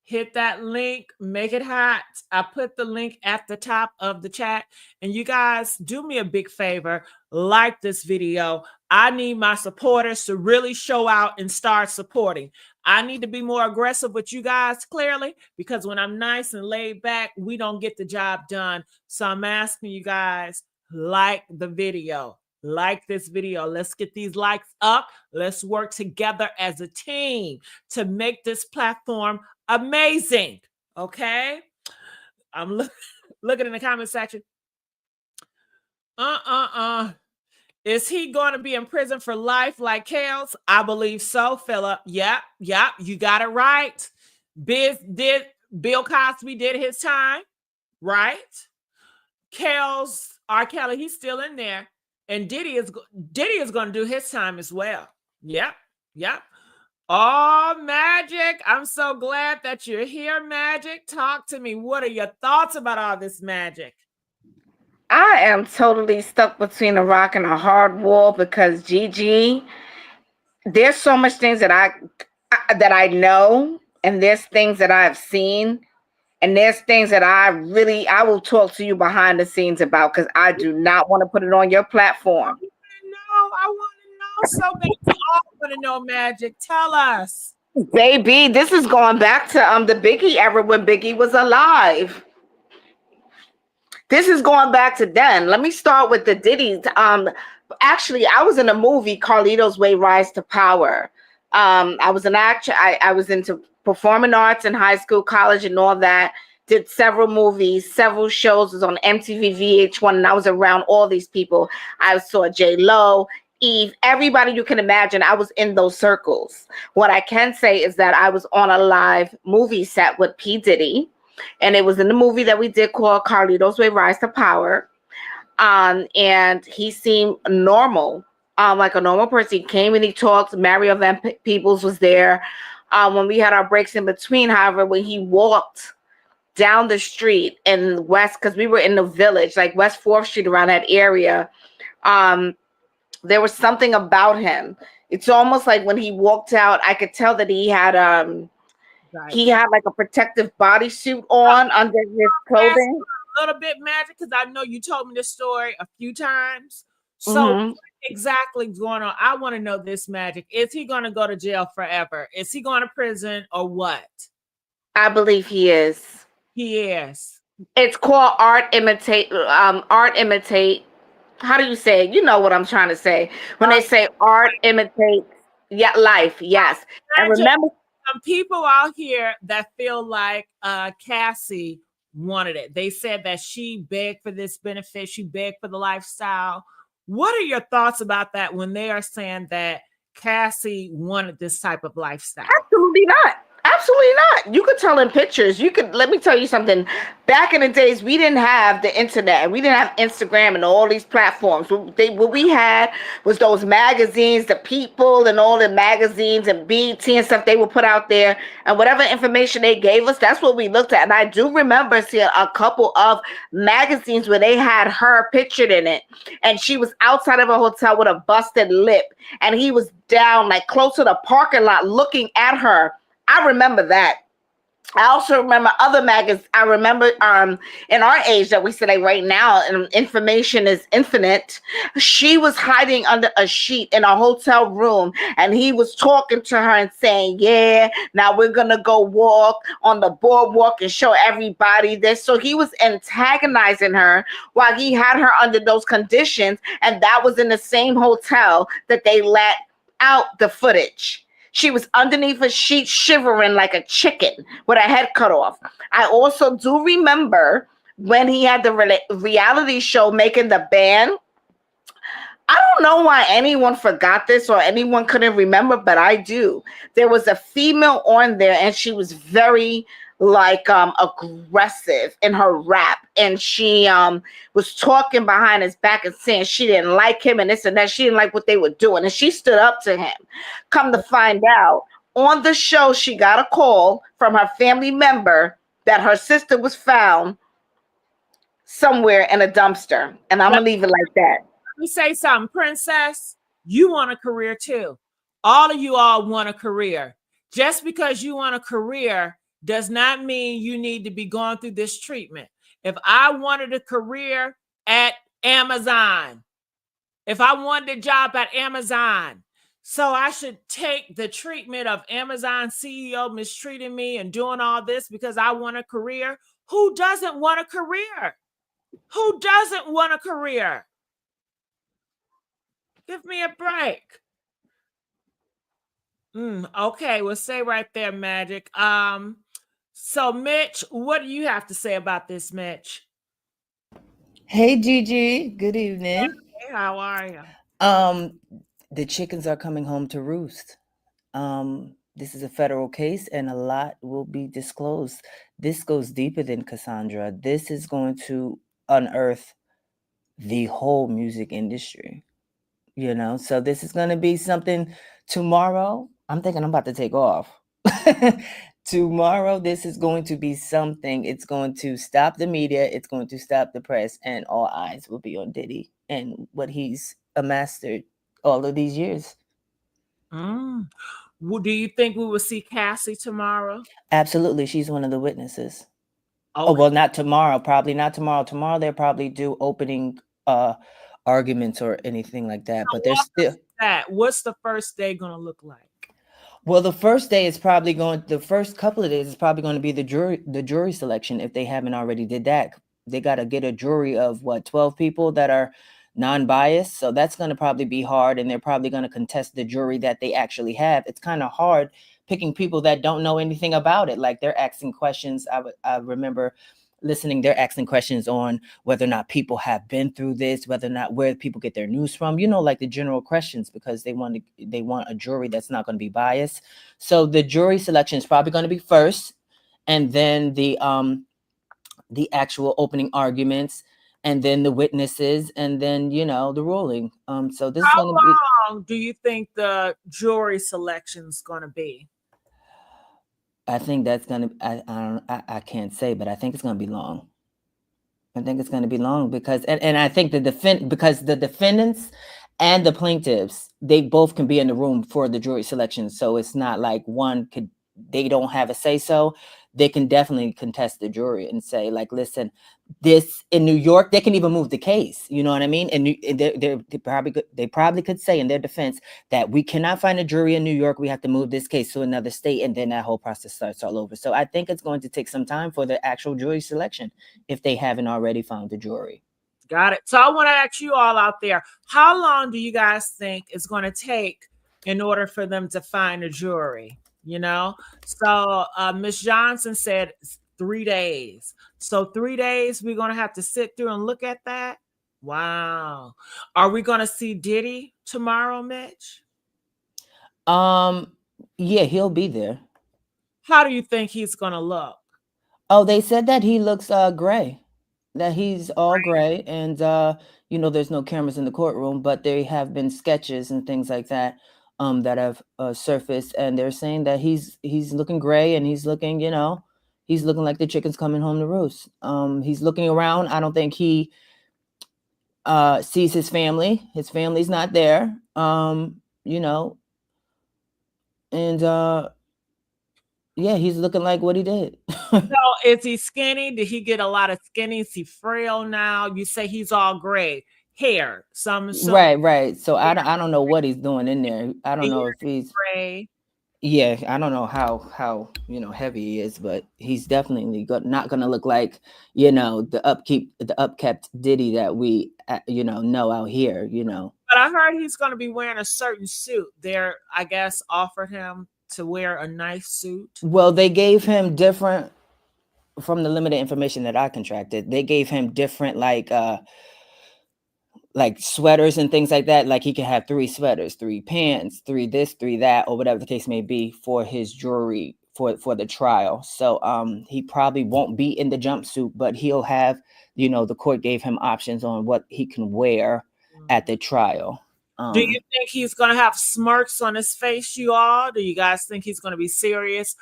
Hit that link, make it hot. I put the link at the top of the chat. And you guys, do me a big favor, like this video. I need my supporters to really show out and start supporting. I need to be more aggressive with you guys, clearly, because when I'm nice and laid back, we don't get the job done. So I'm asking you guys, like the video. Like this video. Let's get these likes up. Let's work together as a team to make this platform amazing. Okay. I'm looking in the comment section. Is he going to be in prison for life like Kales? I believe so, Philip. Yep. You got it right. Bill Cosby did his time, right? Kales, R. Kelly, he's still in there. And Diddy is going to do his time as well. Yep. Oh, Magic. I'm so glad that you're here, Magic. Talk to me. What are your thoughts about all this, Magic? I am totally stuck between a rock and a hard wall because Gigi, there's so much things that I know, and there's things that I've seen, and there's things that I will talk to you behind the scenes about because I do not want to put it on your platform. I want to know so bad. We all want to know, Magic. Tell us. Baby, this is going back to the Biggie era when Biggie was alive. This is going back to then. Let me start with the Diddy. Actually, I was in a movie, Carlito's Way, Rise to Power. I was an actor. I was into performing arts in high school, college, and all that. Did several movies, several shows. Was on MTV, VH1, and I was around all these people. I saw J-Lo, Eve, everybody you can imagine. I was in those circles. What I can say is that I was on a live movie set with P. Diddy. And it was in the movie that we did called Carlito's Way, Rise to Power. And he seemed normal, like a normal person. He came and he talked. Mario Van Peebles was there. When we had our breaks in between, however, when he walked down the street in West, because we were in the Village, like West 4th Street, around that area, there was something about him. It's almost like when he walked out, I could tell that he had he had like a protective bodysuit on under his clothing. A little bit, Magic, because I know you told me this story a few times. So what exactly going on? I want to know this, Magic. Is he going to go to jail forever? Is he going to prison or what? I believe he is. He is. It's called art imitate. How do you say it? You know what I'm trying to say. When they say art imitates life, yes. And remember, some people out here that feel like Cassie wanted it. They said that she begged for this benefit. She begged for the lifestyle. What are your thoughts about that when they are saying that Cassie wanted this type of lifestyle? Absolutely not. Absolutely not. You could tell in pictures. Let me tell you something. Back in the days, we didn't have the internet. We didn't have Instagram and all these platforms. What we had was those magazines, the People and all the magazines and BT and stuff they would put out there. And whatever information they gave us, that's what we looked at. And I do remember seeing a couple of magazines where they had her pictured in it. And she was outside of a hotel with a busted lip. And he was down like close to the parking lot looking at her. I remember that. I also remember other magazines. I remember in our age that we say like right now, and information is infinite. She was hiding under a sheet in a hotel room, and he was talking to her and saying, "Yeah, now we're gonna go walk on the boardwalk and show everybody this." So he was antagonizing her while he had her under those conditions, and that was in the same hotel that they let out the footage. She was underneath a sheet shivering like a chicken with her head cut off. I also do remember when he had the reality show Making the Band. I don't know why anyone forgot this or anyone couldn't remember, but I do. There was a female on there and she was very aggressive in her rap, and she was talking behind his back and saying she didn't like him and this and that. She didn't like what they were doing, and she stood up to him. Come to find out, on the show she got a call from her family member that her sister was found somewhere in a dumpster. And I'm going to leave it like that. Let me say something, Princess. You want a career too. All of you all want a career. Just because you want a career does not mean you need to be going through this treatment. If I wanted a career at Amazon, if I wanted a job at Amazon, so I should take the treatment of Amazon CEO mistreating me and doing all this because I want a career? Who doesn't want a career? Who doesn't want a career? Give me a break. Okay, well, stay right there, Magic. So Mitch, what do you have to say about this, Mitch? Hey Gigi, good evening. Hey, how are you? The chickens are coming home to roost. This is a federal case and a lot will be disclosed. This goes deeper than Cassandra. This is going to unearth the whole music industry, you know? So this is going to be something tomorrow. I'm thinking I'm about to take off. Tomorrow, this is going to be something. It's going to stop the media. It's going to stop the press, and all eyes will be on Diddy and what he's mastered all of these years. Well, do you think we will see Cassie tomorrow? Absolutely. She's one of the witnesses. Okay. Oh, well, not tomorrow. Probably not tomorrow. Tomorrow, they'll probably do opening arguments or anything like that. But there's still that. What's the first day going to look like? Well, the first day is probably the first couple of days is probably going to be the jury selection if they haven't already did that. They got to get a jury of 12 people that are non-biased. So that's going to probably be hard. And they're probably going to contest the jury that they actually have. It's kind of hard picking people that don't know anything about it. Like they're asking questions. I remember listening, they're asking questions on whether or not people have been through this, whether or not where people get their news from, like the general questions, because they want a jury that's not going to be biased. So the jury selection is probably going to be first, and then the actual opening arguments, and then the witnesses, and then the ruling. So this is going to be. How long do you think the jury selection is going to be? I think that's gonna. I can't say, but I think it's gonna be long. I think it's gonna be long because, and I think the defendants and the plaintiffs, they both can be in the room for the jury selection. So it's not like they don't have a say so. They can definitely contest the jury and say, like, listen, this in New York, they can even move the case. You know what I mean? And they probably could say in their defense that we cannot find a jury in New York. We have to move this case to another state, and then that whole process starts all over. So I think it's going to take some time for the actual jury selection if they haven't already found a jury. Got it. So I want to ask you all out there, how long do you guys think it's going to take in order for them to find a jury? So Ms. Johnson said 3 days. So 3 days, we're going to have to sit through and look at that. Wow. Are we going to see Diddy tomorrow, Mitch? Yeah, he'll be there. How do you think he's going to look? Oh, they said that he looks gray, that he's all gray, and there's no cameras in the courtroom, but there have been sketches and things like that that have surfaced, and they're saying that he's looking gray, and he's looking like the chicken's coming home to roost. He's looking around. I don't think he sees his family. His family's not there. And yeah, he's looking like what he did. So is he skinny? Did he get a lot of skinny? Is he frail now? You say he's all gray hair. Right. So I don't know what he's doing in there. I don't know if he's gray. Yeah, I don't know how heavy he is, but he's definitely not going to look like the upkept Diddy that we know out here. But I heard he's going to be wearing a certain suit. There, I guess, offered him to wear a nice suit. Well, they gave him different, from the limited information that I contracted, they gave him different like sweaters and things like that. Like he could have 3 sweaters, 3 pants, 3 this, 3 that, or whatever the case may be for his jury for the trial. So he probably won't be in the jumpsuit, but he'll have, the court gave him options on what he can wear at the trial. Do you think he's going to have smirks on his face, you all? Do you guys think he's going to be serious?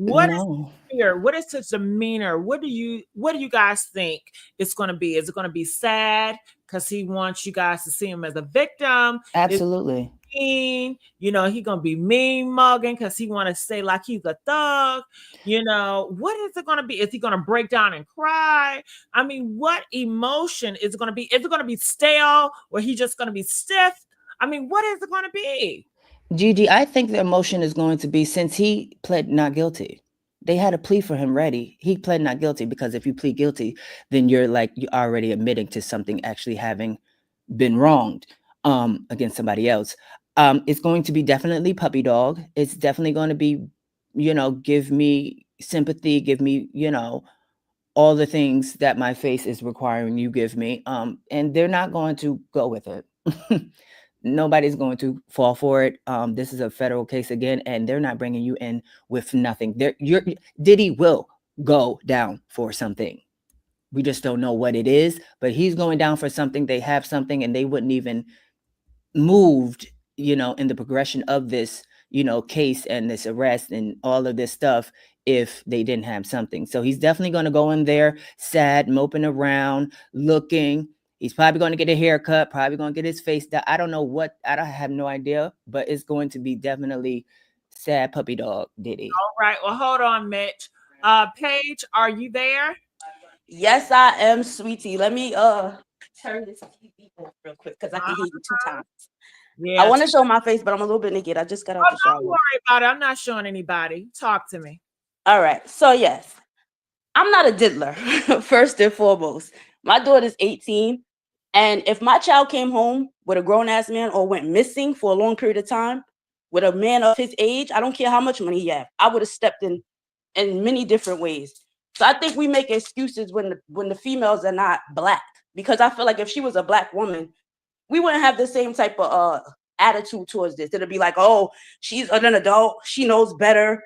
What is No. here? What is his demeanor? What do you guys think it's going to be? Is it going to be sad because he wants you guys to see him as a victim? Absolutely. Mean, he gonna be mean mugging because he want to say like he's a thug. What is it gonna be? Is he gonna break down and cry? I mean, what emotion is it gonna be? Is it gonna be stale or he just gonna be stiff? I mean, what is it gonna be? Gigi, I think the emotion is going to be, since he pled not guilty, they had a plea for him ready. He pled not guilty because if you plead guilty, then you're already admitting to something actually having been wronged against somebody else. It's going to be definitely puppy dog. It's definitely going to be, give me sympathy, give me, all the things that my face is requiring you give me. And they're not going to go with it. Nobody's going to fall for it. This is a federal case again, and they're not bringing you in with nothing. Diddy will go down for something. We just don't know what it is, but he's going down for something. They have something, and they wouldn't even moved, in the progression of this, case and this arrest and all of this stuff if they didn't have something. So he's definitely going to go in there sad, moping around, looking. He's probably going to get a haircut, probably going to get his face done. I don't have no idea, but it's going to be definitely sad puppy dog Diddy. All right. Well, hold on, Mitch. Paige, are you there? Yes, I am, sweetie. Let me turn this TV off real quick because I can hear you 2 times. Yeah, I want to show my face, but I'm a little bit naked. I just got out the shower. Don't worry about it. I'm not showing anybody. Talk to me. All right. So yes, I'm not a diddler. First and foremost, my daughter's 18, and if my child came home with a grown-ass man or went missing for a long period of time with a man of his age, I don't care how much money he had, I would have stepped in many different ways. So I think we make excuses when the females are not black, because I feel like if she was a black woman, we wouldn't have the same type of attitude towards this. It'll be like, oh, she's an adult, she knows better.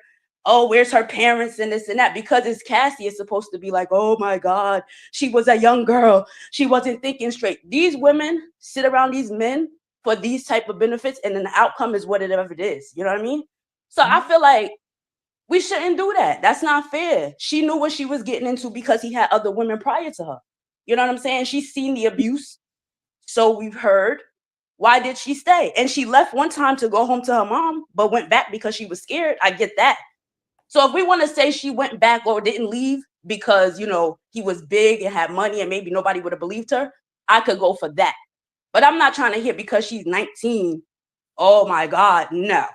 Oh, where's her parents and this and that? Because it's Cassie, it's supposed to be like, oh my God, she was a young girl, she wasn't thinking straight. These women sit around these men for these type of benefits, and then the outcome is whatever it is. You know what I mean? So I feel like we shouldn't do that. That's not fair. She knew what she was getting into because he had other women prior to her. You know what I'm saying? She's seen the abuse. So we've heard. Why did she stay? And she left one time to go home to her mom, but went back because she was scared. I get that. So if we want to say she went back or didn't leave because, he was big and had money and maybe nobody would have believed her, I could go for that. But I'm not trying to hear because she's 19. Oh my God, no.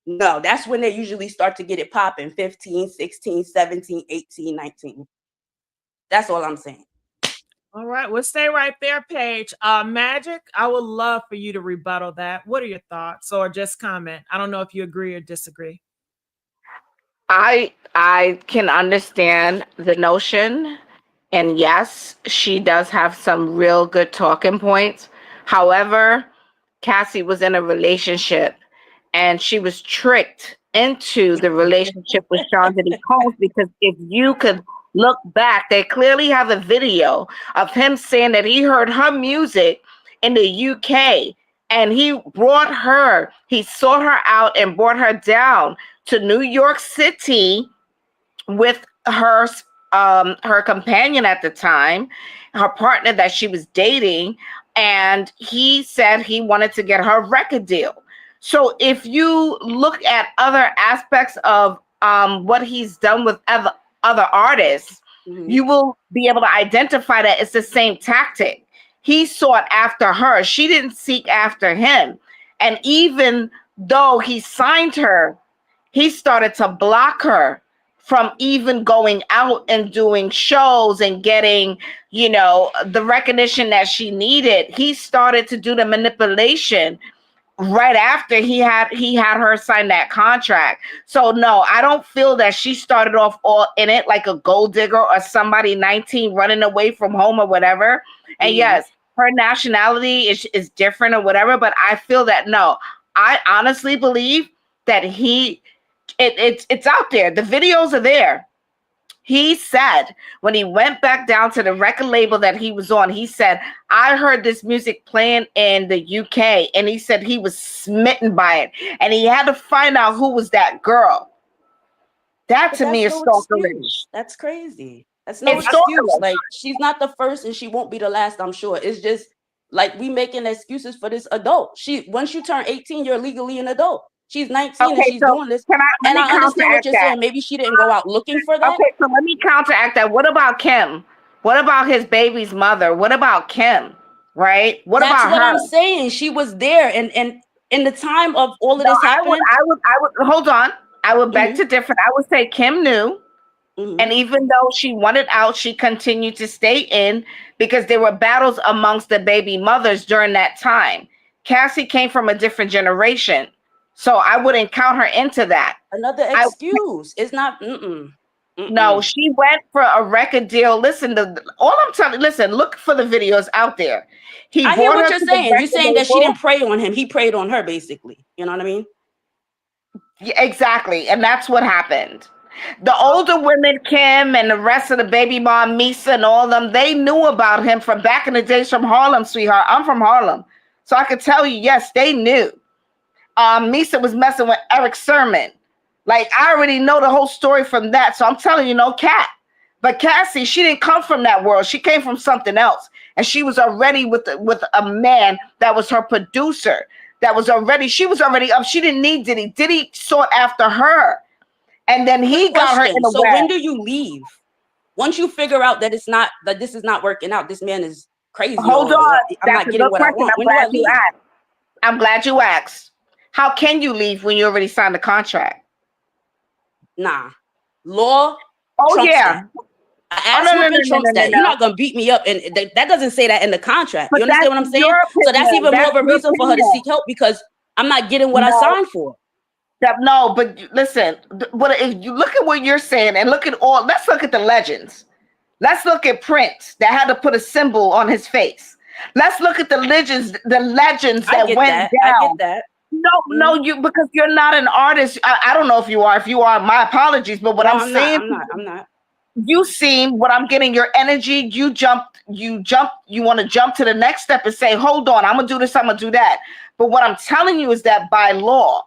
No, that's when they usually start to get it popping, 15, 16, 17, 18, 19. That's all I'm saying. All right, well, stay right there, Paige. Magic, I would love for you to rebuttal that. What are your thoughts, or just comment? I don't know if you agree or disagree. I can understand the notion, and yes, she does have some real good talking points. However, Cassie was in a relationship, and she was tricked into the relationship with Sean Diddy Combs, because if you could look back, they clearly have a video of him saying that he heard her music in the UK, and he sought her out and brought her down to New York City with her companion at the time, her partner that she was dating, and he said he wanted to get her record deal. So if you look at other aspects of what he's done with other artists, you will be able to identify that it's the same tactic. He sought after her. She didn't seek after him. And even though he signed her, he started to block her from even going out and doing shows and getting, the recognition that she needed. He started to do the manipulation right after he had her sign that contract. So no, I don't feel that she started off all in it like a gold digger or somebody 19 running away from home or whatever. And yes, her nationality is different or whatever, but I feel that no, I honestly believe that it's out there. The videos are there. He said when he went back down to the record label that he was on, he said, I heard this music playing in the UK, and he said he was smitten by it, and he had to find out who was that girl. That But to me is that's no stalkerish. excuse. That's crazy. That's no It's excuse. stalkerish. Like she's not the first and she won't be the last, I'm sure. It's just like we making excuses for this adult. Once you turn 18, you're legally an adult. She's 19 and Okay, she's so doing this. let And me I understand what counteract you're that. saying. Maybe she didn't go out looking for that. Okay, so let me counteract that. What about Kim? What about his baby's mother? What about Kim? Right? What That's about what her? I'm saying. She was there, and in the time of all of No, this I happening, would hold on. I would beg Mhm. to differ. I would say Kim knew. And even though she wanted out, she continued to stay in because there were battles amongst the baby mothers during that time. Cassie came from a different generation. So I wouldn't count her into that. another excuse. It's not. No, she went for a record deal. Listen, all I'm telling, listen, look for the videos out there. He I hear brought what her you're to the saying. You're record saying that she label. didn't prey on him. He preyed on her, basically. You know what I mean? Yeah, exactly. And that's what happened. The older women, Kim and the rest of the baby mom, Misa and all of them, they knew about him from back in the days from Harlem, sweetheart. I'm from Harlem. So I could tell you, yes, they knew. Misa was messing with Eric Sermon. Like, I already know the whole story from that. So I'm telling you, no Cat. But Cassie, she didn't come from that world. She came from something else. And she was already with a man that was her producer. She was already up. She didn't need Diddy. Diddy sought after her. And then he got her in the So web. when do you leave? Once you figure out that this is not working out, this man is crazy. Hold or on. I'm not That's a getting good what I question. want. I'm When do I glad you leave? asked. I'm glad you asked. How can you leave when you already signed the contract? Nah. Law Oh, trumps yeah. that. Ass whooping trumps that. You're not gonna beat me up, and that doesn't say that in the contract. But you understand what that's I'm saying? your So that's opinion. even more of That's a your reason for her to opinion. seek help because I'm not getting what I No. signed for. No, but listen, if you look at what you're saying and let's look at the legends. Let's look at Prince that had to put a symbol on his face. Let's look at the legends that went down. I get that. No, because you're not an artist. I don't know if you are. If you are, my apologies. But what No, I'm saying, I'm not. You seem what I'm getting your energy. You want to jump to the next step and say, hold on, I'm gonna do this, I'm gonna do that. But what I'm telling you is that by law,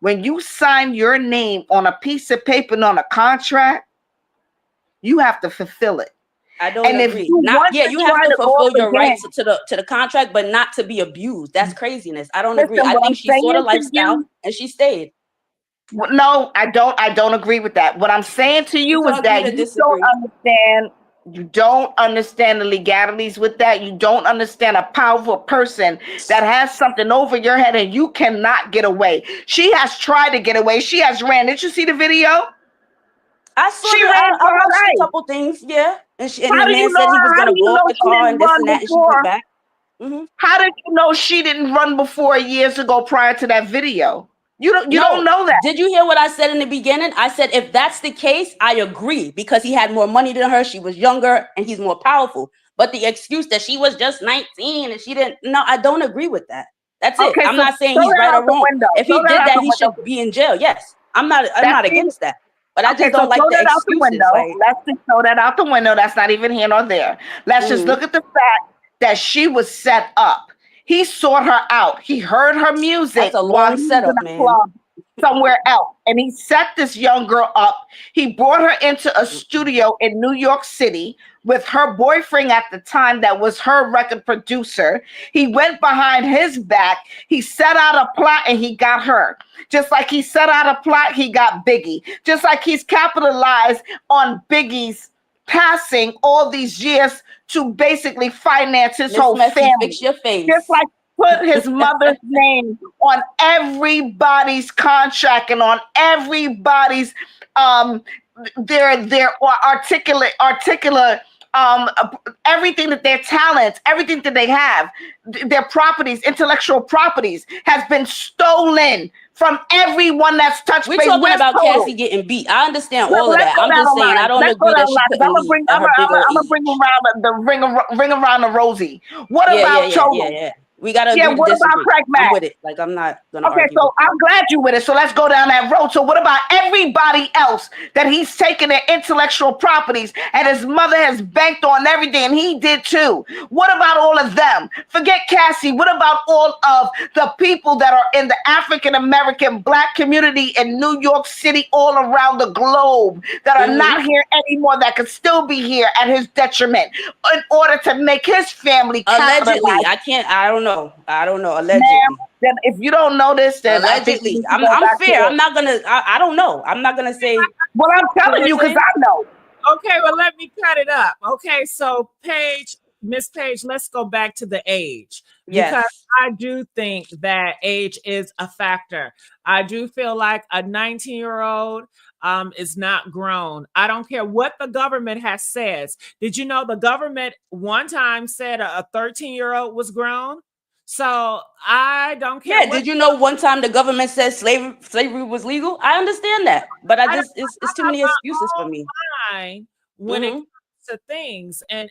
when you sign your name on a piece of paper and on a contract, you have to fulfill it. I don't And agree. if you want you have try to go fulfill up your again- rights to the contract, but not to be abused. That's craziness. I don't agree. Listen, I what think I'm she saw the saying to lifestyle you- and she stayed. No, I don't agree with that. What I'm saying to you We is can that agree to you disagree. don't understand the legalities with that. You don't understand a powerful person that has something over your head and you cannot get away. She has tried to get away. She has ran. Did you see the video? I saw She I ran for her watched life. a couple things, yeah. And the How do man you said know he was how gonna do you blow know up the she car didn't and this run and that, and she before? went back. How did you know she didn't run before years ago prior to that video? You don't know that. Did you hear what I said in the beginning? I said if that's the case, I agree because he had more money than her, she was younger, and he's more powerful. But the excuse that she was just 19 and she didn't, no, I don't agree with that. That's it. Okay, I'm so not saying throw he's that right out or the wrong. window. If he Throw that did out that, the he should window. be in jail. Yes. I'm not against that. But I Okay, just don't like throw the that out the excuses. window. Like, Let's just throw that out the window. That's not even here nor there. Let's just look at the fact that she was set up. He sought her out. He heard her music That's a while long he was setup, in a man. club somewhere else. And he set this young girl up. He brought her into a studio in New York City with her boyfriend at the time that was her record producer. He went behind his back. He set out a plot and he got her. Just like he set out a plot, he got Biggie. Just like he's capitalized on Biggie's passing all these years to basically finance his Miss whole Messy, family. fix your face. Just like put his mother's name on everybody's contract and on everybody's their articulate everything that their talents, everything that they have, their properties, intellectual properties has been stolen from everyone that's touched. We're base. talking Where's about Total? Cassie getting beat. I understand Well, all of let's that. go I'm down just the saying line. I don't Let's go agree down that the she line, 'cause couldn't leave at her big old I'm gonna age. bring around the ring around the Rosie. What Yeah, about yeah, Total? yeah, yeah. We gotta Yeah, agree to what about disagree. Craig I'm Mack? with it. Like I'm not gonna Okay, argue. so I'm glad you with it. So let's go down that road. So what about everybody else that he's taken their intellectual properties and his mother has banked on everything, and he did too? What about all of them? Forget Cassie. What about all of the people that are in the African American Black community in New York City, all around the globe, that are not here anymore, that could still be here at his detriment in order to make his family Allegedly, capitalize? I don't know. Allegedly. Ma'am, then if you don't know this, then I think we Allegedly. need to I'm go back fair. to I'm not gonna I don't know. I'm not gonna say well, I'm telling you because I know. Okay, well, let me cut it up. Okay, so Paige, Miss Paige, let's go back to the age. Because Yes. I do think that age is a factor. I do feel like a 19-year-old is not grown. I don't care what the government has says. Did you know the government one time said a 13-year-old was grown? So I don't care. Yeah, did you know one time the government said slavery was legal? I understand that, but it's too many excuses for me. When it comes to things, and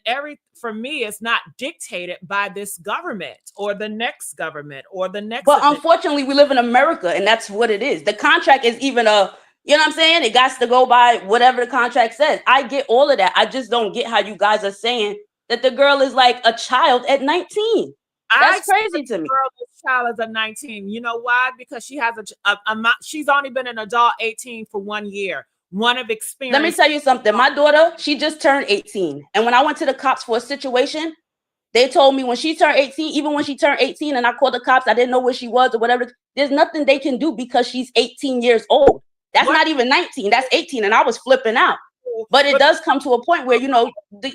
for me, it's not dictated by this government or the next government or the next. But unfortunately, we live in America, and that's what it is. The contract is even you know what I'm saying? It got to go by whatever the contract says. I get all of that. I just don't get how you guys are saying that the girl is like a child at 19. That's crazy to me. This child is a 19. You know why? Because she has she's only been an adult 18 for 1 year. One of experience. Let me tell you something. My daughter, she just turned 18. And when I went to the cops for a situation, they told me when she turned 18, even when she turned 18 and I called the cops, I didn't know where she was or whatever. There's nothing they can do because she's 18 years old. That's not even 19. That's 18. And I was flipping out. But it does come to a point where, you know, the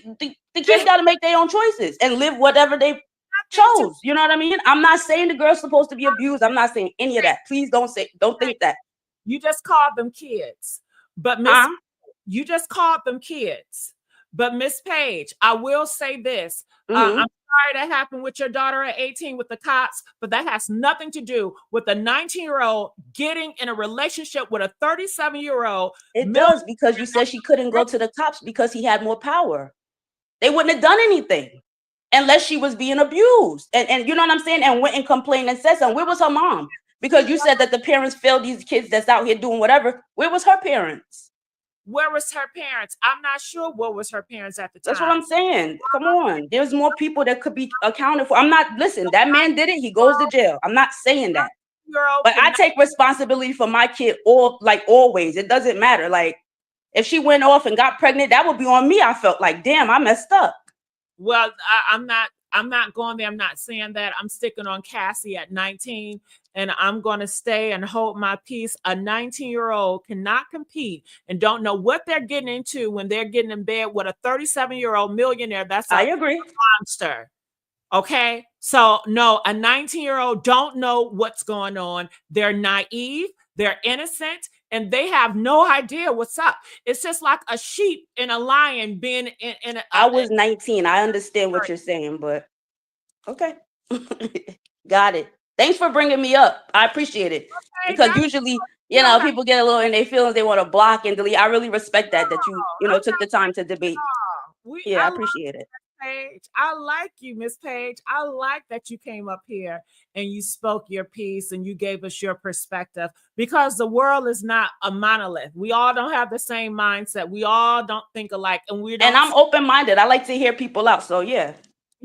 kids got to make their own choices and live whatever they chose. You know what I mean? I'm not saying the girl's supposed to be abused. I'm not saying any of that. Please don't think that. You just called them kids. But you just called them kids. But Miss Paige, I will say this. I'm sorry that happened with your daughter at 18 with the cops, but that has nothing to do with a 19-year-old getting in a relationship with a 37-year-old. It does, because you said she couldn't go to the cops because he had more power. They wouldn't have done anything unless she was being abused. And you know what I'm saying? And went and complained and said something. Where was her mom? Because you said that the parents failed these kids that's out here doing whatever. Where was her parents? Where was her parents? I'm not sure where was her parents at the time. That's what I'm saying. Come on. There's more people that could be accounted for. Listen, that man did it. He goes to jail. I'm not saying that. But I take responsibility for my kid always. It doesn't matter. Like if she went off and got pregnant, that would be on me. I felt like, damn, I messed up. Well, I'm not going there. I'm not saying that. I'm sticking on Cassie at 19, and I'm going to stay and hold my peace. A 19-year-old cannot compete and don't know what they're getting into when they're getting in bed with a 37-year-old millionaire. I agree. Monster. Okay. So no, a 19-year-old don't know what's going on. They're naive. They're innocent. And they have no idea what's up. It's just like a sheep and a lion being in I was 19. I understand what you're saying, but okay. Got it. Thanks for bringing me up. I appreciate it. Because usually, you know, people get a little in their feelings. They want to block and delete. I really respect that you know, took the time to debate. Yeah, I appreciate it. Paige. I like you, Miss Paige. I like that you came up here and you spoke your piece and you gave us your perspective, because the world is not a monolith. We all don't have the same mindset. We all don't think alike, and I'm open-minded. I like to hear people out. So yeah,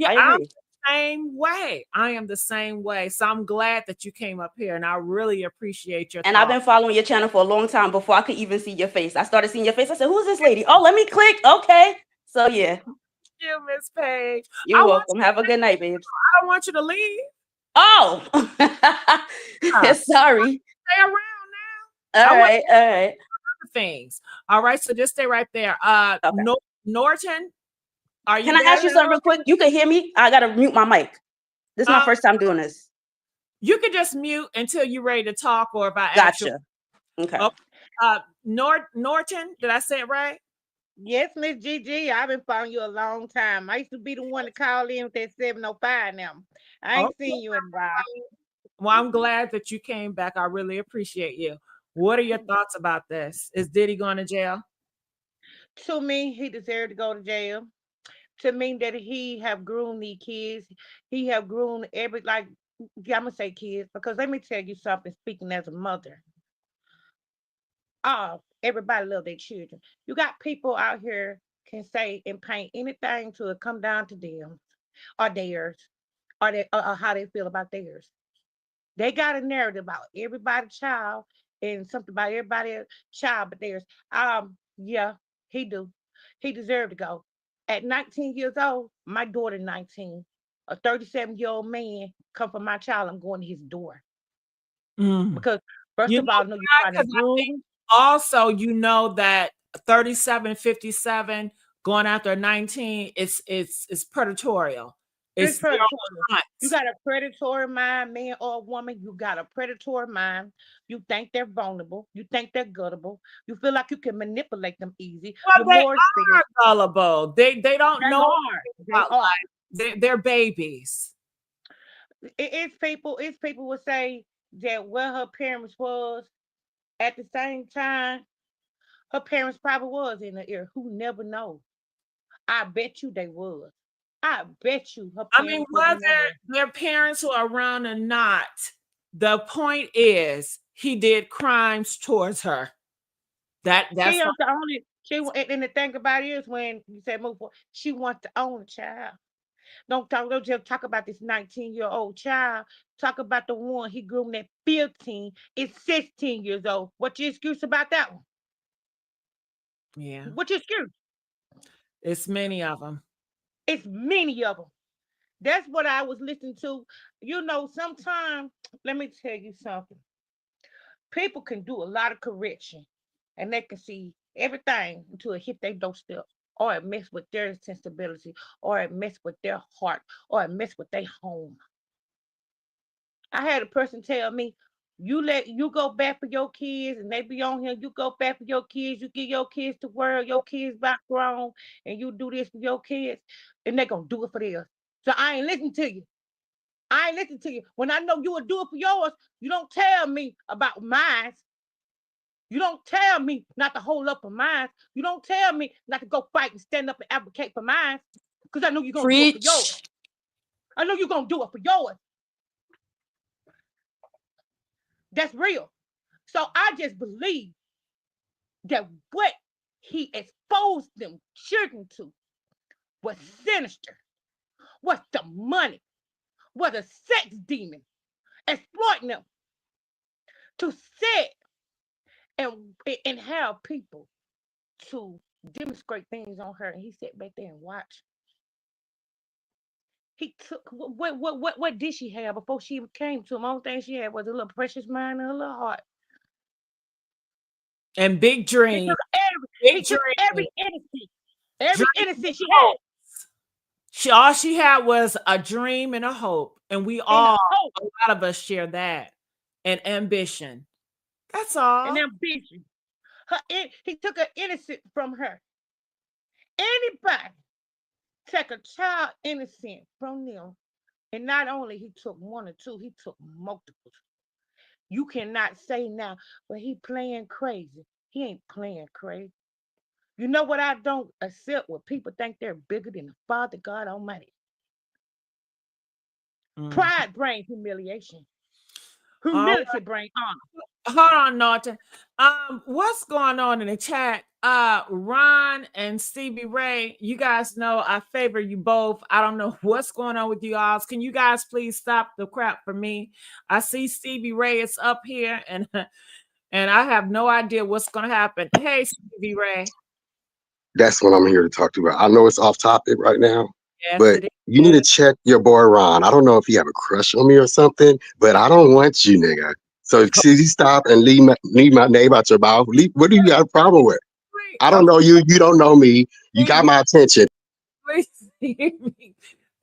I agree. I'm the same way. I am the same way. So I'm glad that you came up here, and I really appreciate your. And I've been following your channel for a long time before I could even see your face. I started seeing your face. I said, "Who's this lady?" Oh, let me click. Okay. So yeah. You, Miss Paige. You're welcome. Have a good night, babes. I don't want you to leave. Oh, sorry. Stay around now. All right. Things. All right. So just stay right there. Norton, are you? Can I ask you something real quick? You can hear me? I gotta mute my mic. This is my first time doing this. You can just mute until you're ready to talk, or if I ask you. Okay. Norton, did I say it right? Yes, Miss Gigi, I've been following you a long time. I used to be the one to call in with that 705 now. I ain't seen you in a while. Well, I'm glad that you came back. I really appreciate you. What are your thoughts about this? Is Diddy going to jail? To me, he deserved to go to jail. to mean that he have groomed these kids. He have groomed like, yeah, I'm gonna say kids, because let me tell you something, speaking as a mother. Everybody love their children. You got people out here can say and paint anything to it come down to them or theirs, or how they feel about theirs. They got a narrative about everybody's child and something about everybody's child but theirs. Yeah, he do. He deserved to go. At 19 years old, my daughter 19, a 37-year-old man come for my child, I'm going to his door. Because first You of know all, I know you're why? trying to 'Cause I think groom. also, you know that 37, 57 going after 19, it's predatorial. It's It's predatory. You hunts. got a predatory mind, man or woman. You got a predatory mind. You think they're vulnerable. You think they're gullible. You feel like you can manipulate them easy. Well, You're they more are scared. gullible. They don't They know are. They about are. life. They're babies. It's people would say that where her parents was at the same time, her parents probably was in the ear. Who never know? I bet you they was. I bet you her I mean, parents was in whether that ear. their parents were around or not, the point is he did crimes towards her. That's She not is the only. And the thing about it is when you say move forward, she wants to own a child. Don't just talk about this 19-year-old child. Talk about the one he groomed at 15. It's 16 years old. What's your excuse about that one? Yeah. What's your excuse? It's many of them. It's many of them. That's what I was listening to. You know, sometimes, let me tell you something. People can do a lot of correction and they can see everything until it hit their doorstep, or it mess with their sensibility, or it mess with their heart, or it mess with their home. I had a person tell me, you go back for your kids and they be on here, you go back for your kids, you give your kids the world, your kids back grown, and you do this for your kids, and they gonna do it for theirs. So I ain't listen to you. I ain't listen to you. When I know you will do it for yours, you don't tell me about mine. You don't tell me not to hold up for mine. You don't tell me not to go fight and stand up and advocate for mine. Because I know you're going to do it for yours. Preach. I know you're going to do it for yours. That's real. So I just believe that what he exposed them children to was sinister, was the money, was a sex demon, exploiting them to sit and have people to demonstrate things on her. And he sat back there and watched. He took what did she have before she even came to him? Only thing she had was a little precious mind and a little heart. And big dreams. He took every innocence she had. All she had was a dream and a hope. And we all, a lot of us share that. And ambition. That's all. And ambition. He took an innocence from her. Anybody take a child innocent from them, and not only he took one or two, he took multiples. You cannot say now, well, he playing crazy. He ain't playing crazy. You know what I don't accept? When people think they're bigger than the Father God Almighty. Pride brings humiliation. Humility brings honor. Hold on, Norton. What's going on in the chat? Ron and Stevie Ray, you guys know I favor you both. I don't know what's going on with you all. Can you guys please stop the crap for me? I see Stevie Ray is up here, and I have no idea what's going to happen. Hey, Stevie Ray. That's what I'm here to talk to you about. I know it's off topic right now, Yes, but you need to check your boy Ron. I don't know if he have a crush on me or something, but I don't want you, nigga. So could you stop and leave my name out your mouth? What do you got a problem with? I don't know you. You don't know me. You got my attention. Please hear me.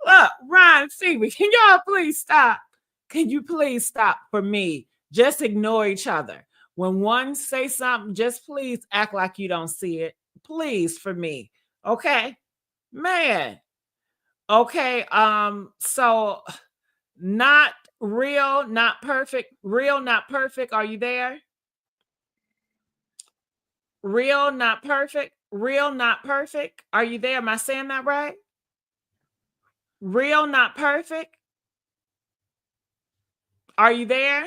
Look, Ron, Stevie, can y'all please stop? Can you please stop for me? Just ignore each other. When one say something, just please act like you don't see it. Please, for me. Okay? Man. Okay. So not real, not perfect. Real, not perfect. Are you there? Real, not perfect. Real, not perfect. Are you there? Am I saying that right? Real, not perfect. Are you there?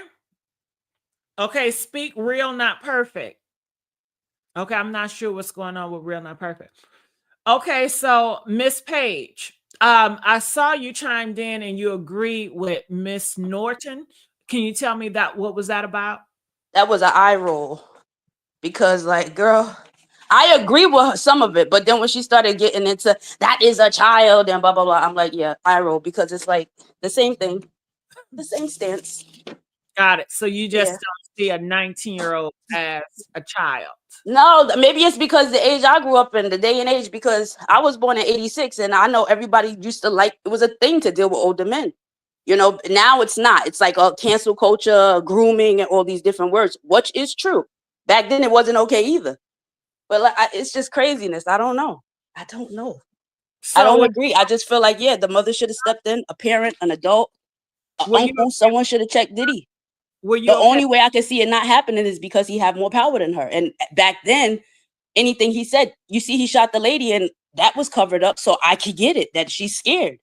Okay, speak real, not perfect. Okay, I'm not sure what's going on with real, not perfect. Okay, so Miss Page, I saw you chimed in and you agreed with Miss Norton. Can you tell me that what was that about? That was an eye roll because, like, girl, I agree with some of it, but then when she started getting into that is a child and blah blah blah, I'm like, yeah, eye roll because it's like the same thing, the same stance. Got it. So you just Yeah. don't see a 19-year-old as a child. No, maybe it's because the age I grew up in, the day and age, because I was born in 86 and I know everybody used to like, it was a thing to deal with older men. You know, now it's not. It's like a cancel culture, grooming, and all these different words, which is true. Back then it wasn't okay either. But like, it's just craziness. I don't know. I don't know. I don't agree. I just feel like, yeah, the mother should have stepped in, a parent, an adult, an uncle, someone should have checked Diddy. Were you the only way I can see it not happening is because he had more power than her. And back then, anything he said, you see, he shot the lady and that was covered up. So I could get it that she's scared.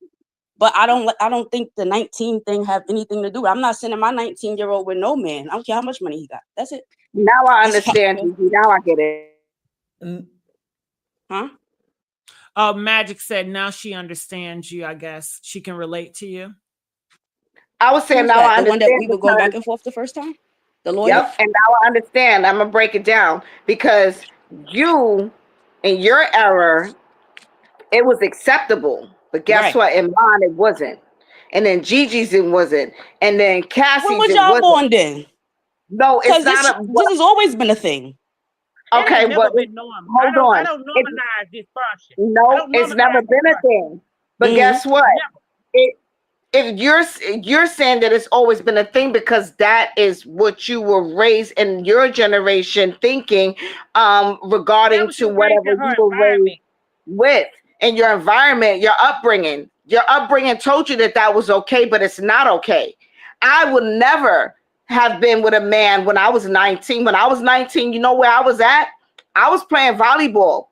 But I don't think the 19 thing have anything to do. I'm not sending my 19-year-old with no man. I don't care how much money he got. That's it. Now I understand. Now I get it. Huh? Oh, Magic said now she understands you. I guess she can relate to you. I was saying Who's now that? I The one that understand we were going back because- and forth the first time? The lawyer? Yep, and now I understand. I'm gonna break it down because you, in your era, it was acceptable, but guess Right. what? In mine, it wasn't. And then Gigi's, it wasn't. And then Cassie's, When was it y'all wasn't. born then? No, it's Because not. this has always been a thing. Okay, It ain't but never been normal. hold I on. don't normalize dysfunction. No, it's never been a thing. But guess what? If you're saying that it's always been a thing because that is what you were raised in your generation thinking regarding to whatever you were raised with in your environment, your upbringing. Your upbringing told you that that was okay, but it's not okay. I would never have been with a man when I was 19. When I was 19, you know where I was at? I was playing volleyball.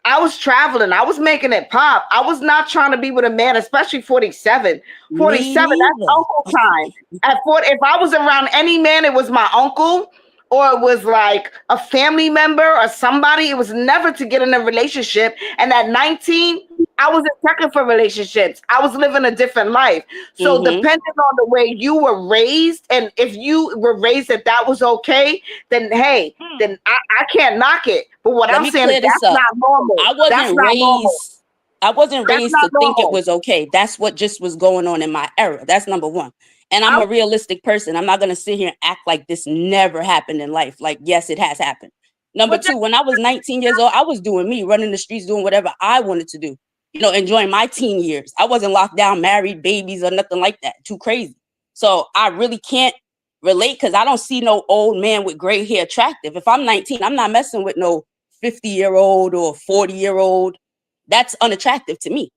I was traveling. I was making it pop. I was not trying to be with a man, especially 47. 47, that's uncle time. At 40, if I was around any man, it was my uncle or it was like a family member or somebody. It was never to get in a relationship. And at 19, I wasn't checking for relationships. I was living a different life. So depending on the way you were raised, and if you were raised that that was okay, then hey, then I can't knock it. But what Let I'm me saying clear is this that's up. not normal. I That's wasn't not normal. raised. I wasn't That's raised not to think it normal. was okay. That's what just was going on in my era. That's number one. And I'm a realistic person. I'm not gonna sit here and act like this never happened in life. Like, yes, it has happened. Number two, when I was 19 years old, I was doing me, running the streets, doing whatever I wanted to do. You know, enjoying my teen years. I wasn't locked down, married, babies, or nothing like that. Too crazy. So I really can't relate because I don't see no old man with gray hair attractive. If I'm 19, I'm not messing with no 50-year-old or 40-year-old. That's unattractive to me.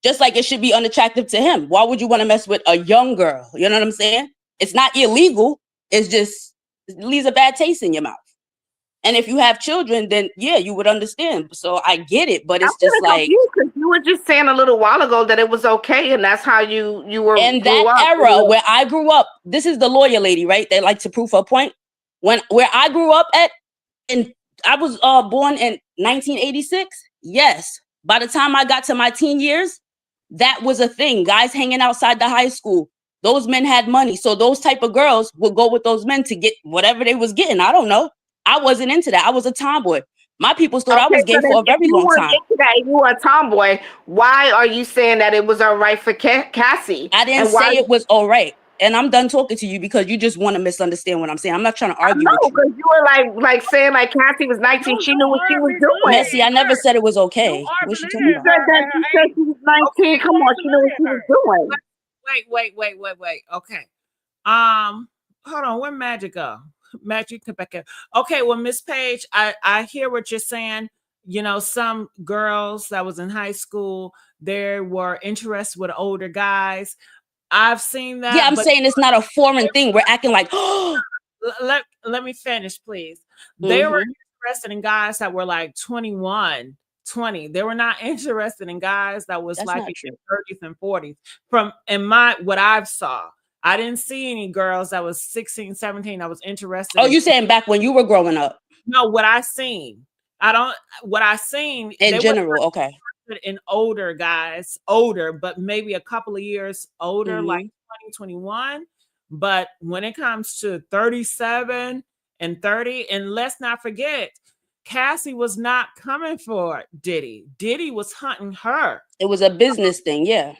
Just like it should be unattractive to him. Why would you want to mess with a young girl? You know what I'm saying? It's not illegal. It's just, it leaves a bad taste in your mouth. And if you have children, then yeah, you would understand. So I get it, but it's just like because you were just saying a little while ago that it was okay, and that's how you were in grew that up. era where I grew up. This is the lawyer lady, right? They like to prove her point. Where I grew up at, and I was born in 1986. Yes, by the time I got to my teen years, that was a thing. Guys hanging outside the high school. Those men had money, so those type of girls would go with those men to get whatever they was getting. I don't know. I wasn't into that. I was a tomboy. My people thought I was gay for a very long time. Into that, you were a tomboy. Why are you saying that it was all right for Cassie? I didn't say it was all right. And I'm done talking to you because you just want to misunderstand what I'm saying. I'm not trying to argue with you. because you were like saying like Cassie was 19. She knew what she was doing. Messi, I never said it was okay. What you talking You about? said that she said she was 19. Come on, she knew what she was doing. Wait. Okay. Hold on. Where Magic go? Magic, come back in. Okay. Well, Miss Page, I hear what you're saying. You know, some girls that was in high school, they were interested with older guys. I've seen that. Yeah, I'm saying it's not a foreign thing. We're acting like, let me finish, please. They were interested in guys that were like 21 20. They were not interested in guys that was That's like not in true. their 30s and 40s. From in my what I've saw, I didn't see any girls that was 16, 17 that was interested Oh, in. you saying back when you were growing up? No, what I seen. I don't. What I seen In they general, okay. were in older guys, older, but maybe a couple of years older, like Mhm. 20, 21. But when it comes to 37 and 30, and let's not forget, Cassie was not coming for Diddy. Diddy was hunting her. It was a business thing, yeah.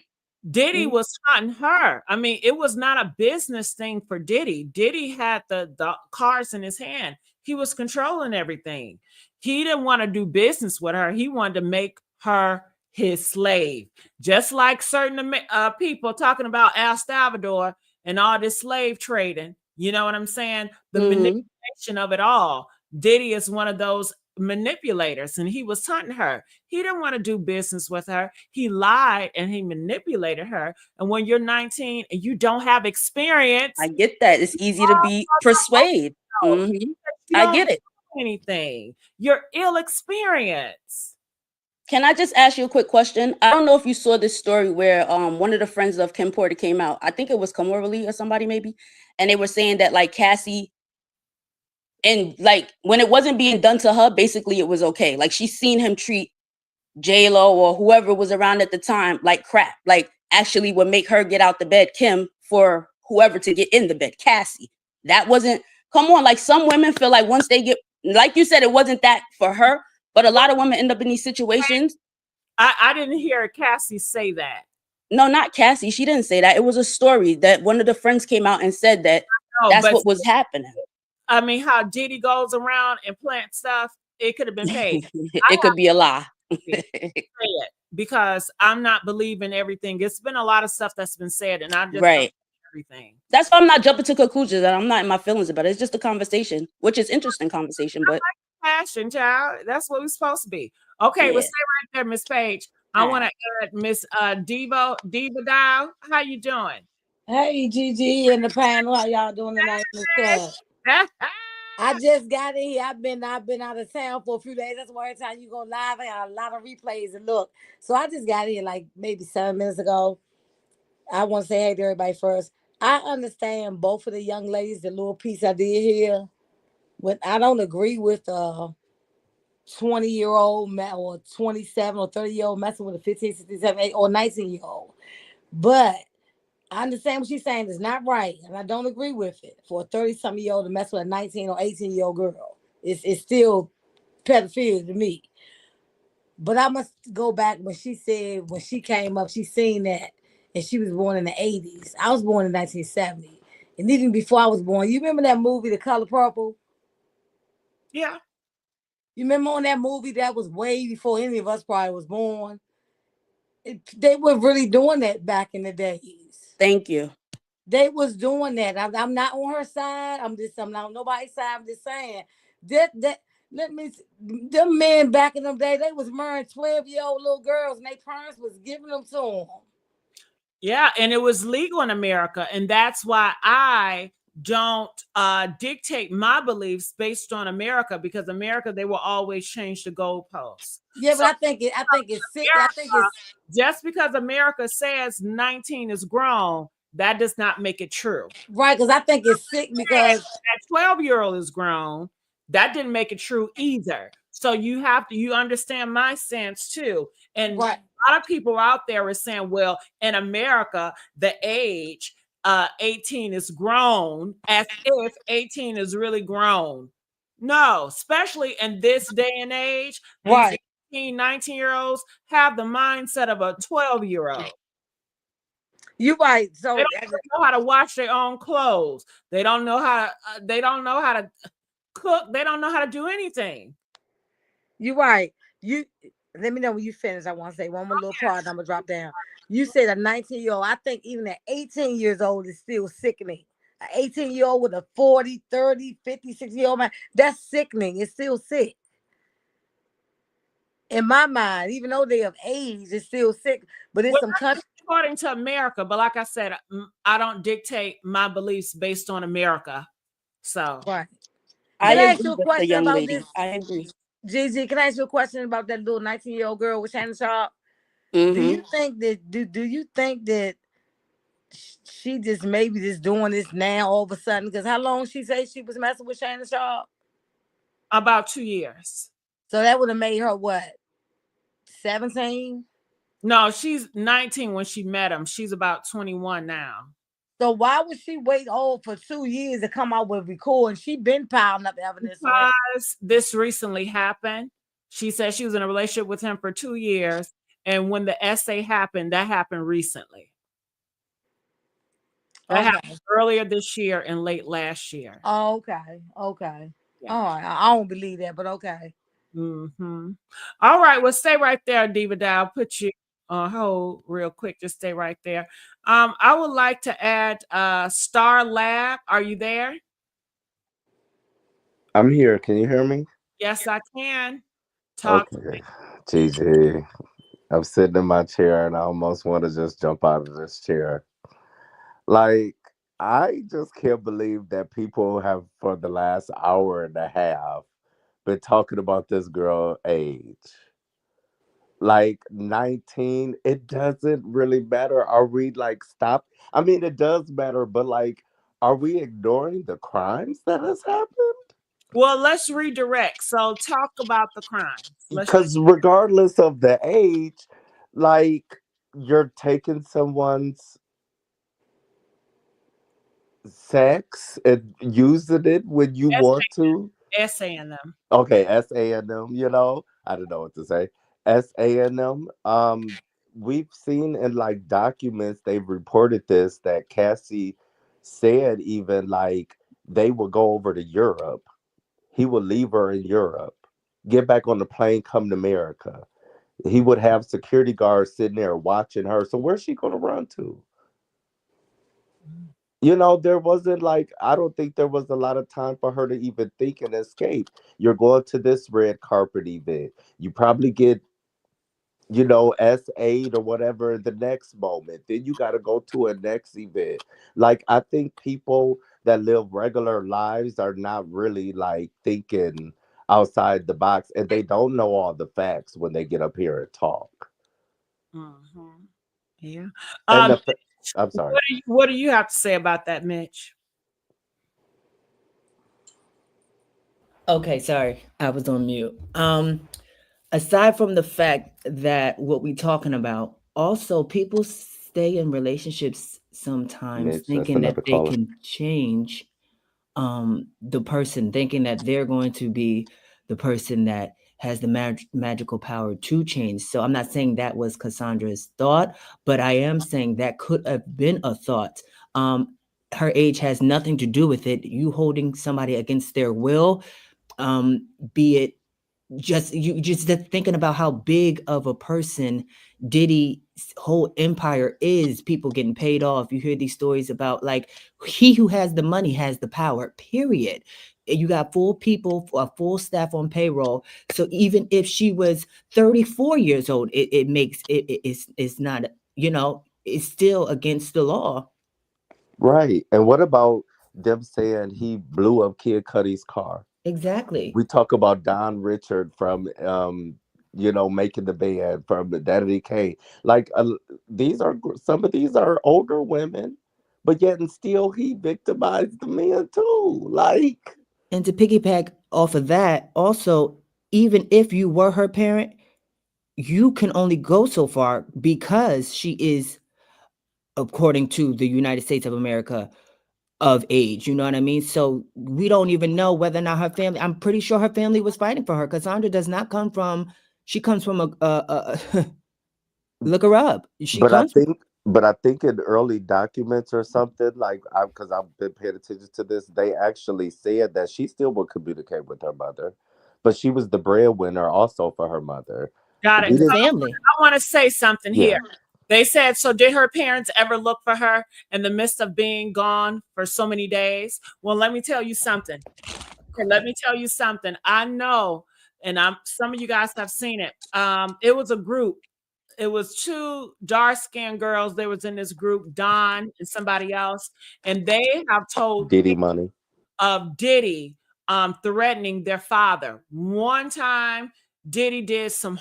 Diddy Mhm. was hunting her. I mean, it was not a business thing for Diddy. Diddy had the cards in his hand. He was controlling everything. He didn't want to do business with her. He wanted to make her his slave. Just like certain people talking about El Salvador and all this slave trading. You know what I'm saying? The manipulation of it all. Diddy is one of those manipulators, and he was hunting her. He didn't want to do business with her. He lied and he manipulated her. And when you're 19 and you don't have experience, I get that. It's easy to be persuade. Mhm. you I don't get it. know anything. You're ill experienced. Can I just ask you a quick question? I don't know if you saw this story where one of the friends of Kim Porter came out. I think it was Kamora Lee or somebody maybe, and they were saying that like Cassie, and like when it wasn't being done to her, basically it was okay. Like she seen him treat J-Lo or whoever was around at the time like crap. Like actually would make her get out the bed, Kim, for whoever to get in the bed, Cassie. That wasn't, come on, like some women feel like once they get, like you said, it wasn't that for her, but a lot of women end up in these situations. I didn't hear Cassie say that. No, not Cassie. She didn't say that. It was a story that one of the friends came out and said that No, that's but what was happening. I mean, how Diddy goes around and plant stuff, it could have been paid. It could be a lie. Say it because I'm not believing everything. It's been a lot of stuff that's been said, and I just don't Right. believe everything. That's why I'm not jumping to conclusions and I'm not in my feelings about it. It's just a conversation, which is interesting conversation, but Passion, child. That's what we're supposed to be. Okay, well, yeah. stay right there, Miss Page. I want to add Miss Diva Dial. How you doing? Hey, Gigi and the panel, how y'all doing tonight in the chat? I just got in here. I've been out of town for a few days. That's why every time you go live, I got a lot of replays and look. So I just got in like maybe 7 minutes ago. I want to say hey to everybody first. I understand both of the young ladies, the little piece I did here. When I don't agree with 20-year-old or 27 or 30-year-old messing with a 15, 16, 17, or 19-year-old. But I understand what she's saying. It's not right, and I don't agree with it. For a 30-something-year-old to mess with a 19 or 18-year-old girl, it's still pedophilia to me. But I must go back when she said when she came up, she seen that, and she was born in the 80s. I was born in 1970, and even before I was born, you remember that movie, The Color Purple? Yeah. You remember on that movie that was way before any of us probably was born? They were really doing that back in the days. Thank you. They was doing that. I'm not on her side. I'm not on nobody's side. I'm just saying that them men back in them days, they was marrying 12-year-old little girls and their parents was giving them to them. Yeah, and it was legal in America, and that's why I don't dictate my beliefs based on America, because America, they will always change the goalposts. Yeah, but I think it's sick. I think it's just because America says 19 is grown, that does not make it true. Right, because I think it's sick because that 12-year-old is grown, that didn't make it true either. So you understand my sense too. And right. A lot of people out there are saying, well, in America, the age 18 is grown, as if 18 is really grown. No, especially in this day and age, right. These 18, 19-year-olds have the mindset of a 12-year-old. You're right. So they don't know how to wash their own clothes. They don't know how to cook. They don't know how to do anything. You're right. Let me know when you finish. I want to say one more little part and I'm gonna drop down. You said a 19-year-old. I think even at 18 years old is still sickening. An 18-year-old with a 40, 30, 50, 60-year-old man, that's sickening. It's still sick. In my mind, even though they have age, it's still sick. But it's some country. According to America, but like I said, I don't dictate my beliefs based on America. So right. I ask agree you a with question the young about lady. this. I agree. Gigi, can I ask you a question about that little 19-year-old girl with Shannon Sharp? Mm-hmm. Do you think that do you think that she just maybe just doing this now all of a sudden? Because how long she say she was messing with Shannon Sharp? About 2 years. So that would have made her what? 17? No, she's 19 when she met him. She's about 21 now. So why would she wait for 2 years to come out with recording? She been piling up evidence. Because this recently happened. She said she was in a relationship with him for 2 years. And when the essay happened, that happened recently. That happened earlier this year and late last year. Oh, okay. Okay. Yeah. All right. I don't believe that, but okay. Mm-hmm. All right. Well, stay right there, Diva Dow. I'll put you on hold real quick. Just stay right there. I would like to add Star Lab. Are you there? I'm here. Can you hear me? Yes, I can. Talk. Okay. Gigi, I'm sitting in my chair and I almost want to just jump out of this chair. Like, I just can't believe that people have, for the last hour and a half, been talking about this girl age. Like 19, it doesn't really matter. Are we like stop? I mean, it does matter, but like, are we ignoring the crimes that has happened? Well, let's redirect. So talk about the crimes. Because regardless of the age, like you're taking someone's sex and using it when you want to. Essaying them. Okay, S-A-N-M, I don't know what to say. S-A-N-M. We've seen in like documents, they've reported this, that Cassie said even like they would go over to Europe. He would leave her in Europe, get back on the plane, come to America. He would have security guards sitting there watching her. So where's she going to run to? There wasn't like, I don't think there was a lot of time for her to even think and escape. You're going to this red carpet event. You probably get, S8 or whatever in the next moment. Then you got to go to a next event. Like, I think people that live regular lives are not really like thinking outside the box, and they don't know all the facts when they get up here and talk. Mm-hmm. Yeah. And I'm sorry. What do you have to say about that, Mitch? Okay, sorry, I was on mute. Aside from the fact that what we're talking about, also people stay in relationships sometimes Mitch, that's thinking that another they caller. can change the person, thinking that they're going to be the person that has the magical power to change. So I'm not saying that was Cassandra's thought, but I am saying that could have been a thought. Her age has nothing to do with it. You holding somebody against their will, be it just thinking about how big of a person Diddy's whole empire is, people getting paid off. You hear these stories about like he who has the money has the power, period. You got full people, a full staff on payroll. So even if she was 34 years old, it's not, it's still against the law. Right. And what about them saying he blew up Kid Cudi's car? Exactly. We talk about Don Richard from making the band, from Daddy Kane. Like some of these are older women, but yet and still he victimized the men too. Like, and to piggyback off of that, also, even if you were her parent, you can only go so far because she is, according to the United States of America, of age. You know what I mean? So we don't even know whether or not her family, I'm pretty sure her family was fighting for her. Cassandra does not come from, she comes from look her up. but I think in early documents or something, like, because I've been paying attention to this, they actually said that she still would communicate with her mother, but she was the breadwinner also for her mother. Got it. The family. I want to say something here. They said, so did her parents ever look for her in the midst of being gone for so many days? Well, let me tell you something. I know, and some of you guys have seen it. It was a group. It was 2 dark-skinned girls. They was in this group, Don and somebody else, and they have told Diddy money of Diddy threatening their father. One time, Diddy did some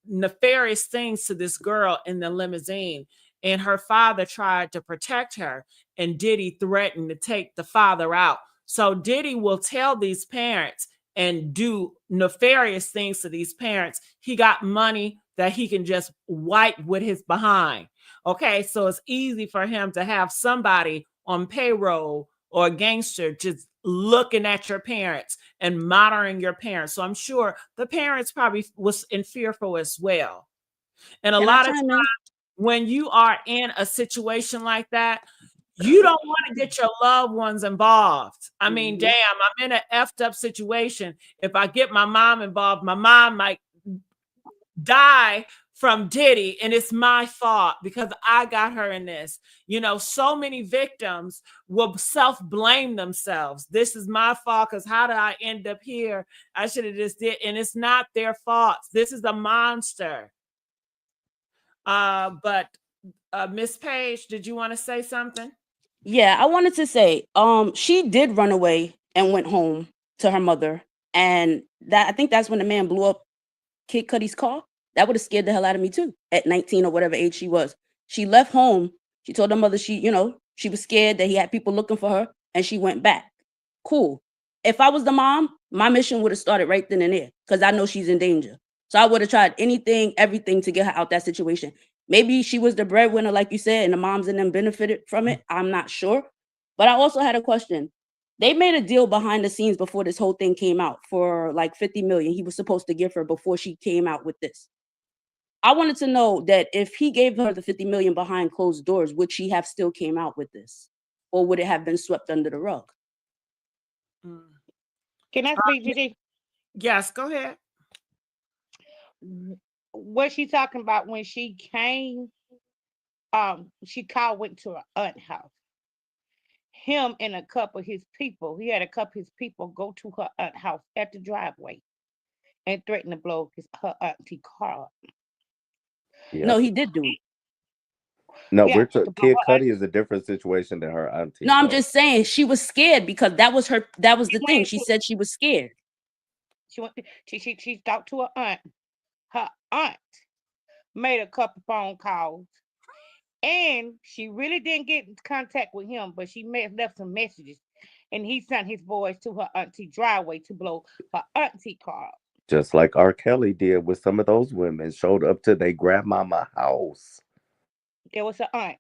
nefarious things to this girl in the limousine, and her father tried to protect her, and Diddy threatened to take the father out. So Diddy will tell these parents and do nefarious things to these parents. He got money that he can just wipe with his behind. Okay, so it's easy for him to have somebody on payroll or a gangster just looking at your parents and monitoring your parents. So I'm sure the parents probably was in fearful as well. And a Can I lot of chime times in? when you are in a situation like that, you don't want to get your loved ones involved. I mean, damn, I'm in an effed up situation. If I get my mom involved, my mom might die from Diddy, and it's my fault because I got her in this. You know, so many victims will self-blame themselves. This is my fault because how did I end up here? I should have just did, and it's not their fault. This is a monster. But Miss Page, did you want to say something? Yeah, I wanted to say, she did run away and went home to her mother, and that I think that's when the man blew up Kid Cudi's car. That would have scared the hell out of me too. At 19 or whatever age she was, she left home. She told her mother she was scared that he had people looking for her, and she went back. Cool. If I was the mom, my mission would have started right then and there because I know she's in danger. So I would have tried anything, everything to get her out that situation. Maybe she was the breadwinner, like you said, and the moms and them benefited from it. I'm not sure. But I also had a question. They made a deal behind the scenes before this whole thing came out for like 50 million. He was supposed to give her before she came out with this. I wanted to know that if he gave her the 50 million behind closed doors, would she have still came out with this? Or would it have been swept under the rug? Can I speak, Diddy? Yes, go ahead. What she talking about when she came, she went to her aunt's house. Him and a couple of his people, he had a couple of his people go to her aunt's house at the driveway and threaten to blow her auntie car up. No, he did do it. No, Yeah, to blow Kid her Cudi is a different situation than her auntie. No, I'm though. just saying she was scared because that was the thing. She said she was scared. She went. She talked to her aunt. Her aunt made a couple phone calls, and she really didn't get in contact with him, but she left some messages, and he sent his boys to her auntie driveway to blow her auntie car up. Just like R. Kelly did with some of those women, showed up to their grandmama house. There was her aunt.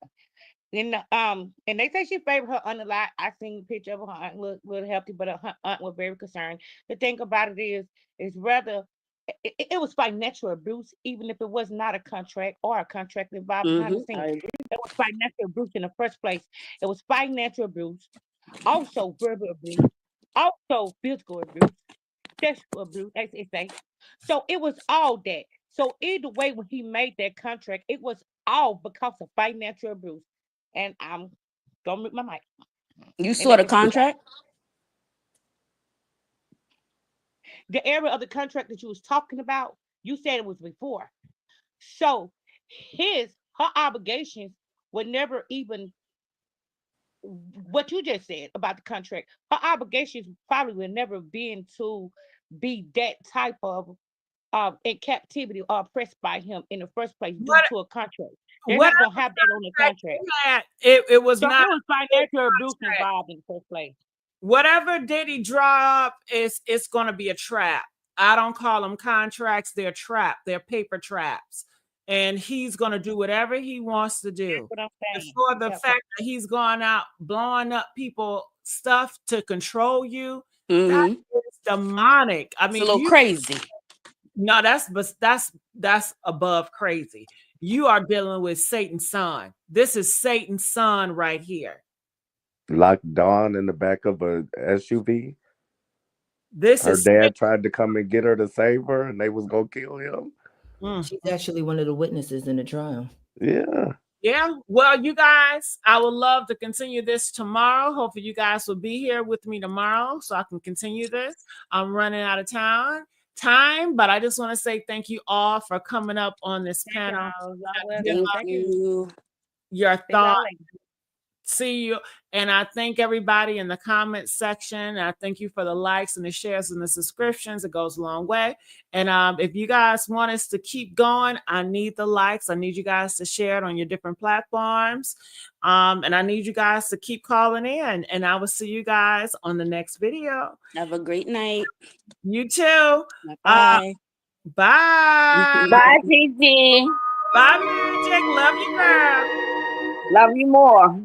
Then and they say she favored her aunt a lot. I seen a picture of her aunt look little healthy, but her aunt was very concerned. The thing about it is rather it was financial abuse, even if it was not a contract or a contract involved behind the scenes. It was financial abuse in the first place. It was financial abuse, also verbal abuse, also physical abuse, sexual abuse, as they say. So it was all that. So either way, when he made that contract, it was all because of financial abuse. And I'm gonna mute my mic. You saw the contract? The area of the contract that you was talking about, you said it was before. So her obligations were never even what you just said about the contract. Her obligations probably would never been to be that type of in captivity or oppressed by him in the first place due to a contract. They're not gonna have that on the contract. It was So not it was financial abuse involved in the first place. Whatever Diddy draw up it's going to be a trap. I don't call them contracts. They're trap. They're paper traps. And he's going to do whatever he wants to do. For the fact that he's going out blowing up people stuff to control you, that is demonic. I mean, it's a little crazy. No, that's above crazy. You are dealing with Satan's son. This is Satan's son right here. Locked Dawn in the back of a SUV. Her dad tried to come and get her to save her, and they was gonna kill him. She's actually one of the witnesses in the trial. Yeah. Yeah. Well, you guys, I would love to continue this tomorrow. Hopefully you guys will be here with me tomorrow so I can continue this. I'm running out of time, but I just want to say thank you all for coming up on this panel. Thank you. Your thoughts. see you. And I thank everybody in the comment section. I thank you for the likes and the shares and the subscriptions. It goes a long way. And if you guys want us to keep going, I need the likes. I need you guys to share it on your different platforms. And I need you guys to keep calling in. And I will see you guys on the next video. Have a great night. You too. Bye. Bye. Bye, Gigi. Bye, Music. Love you, girl. Love you more.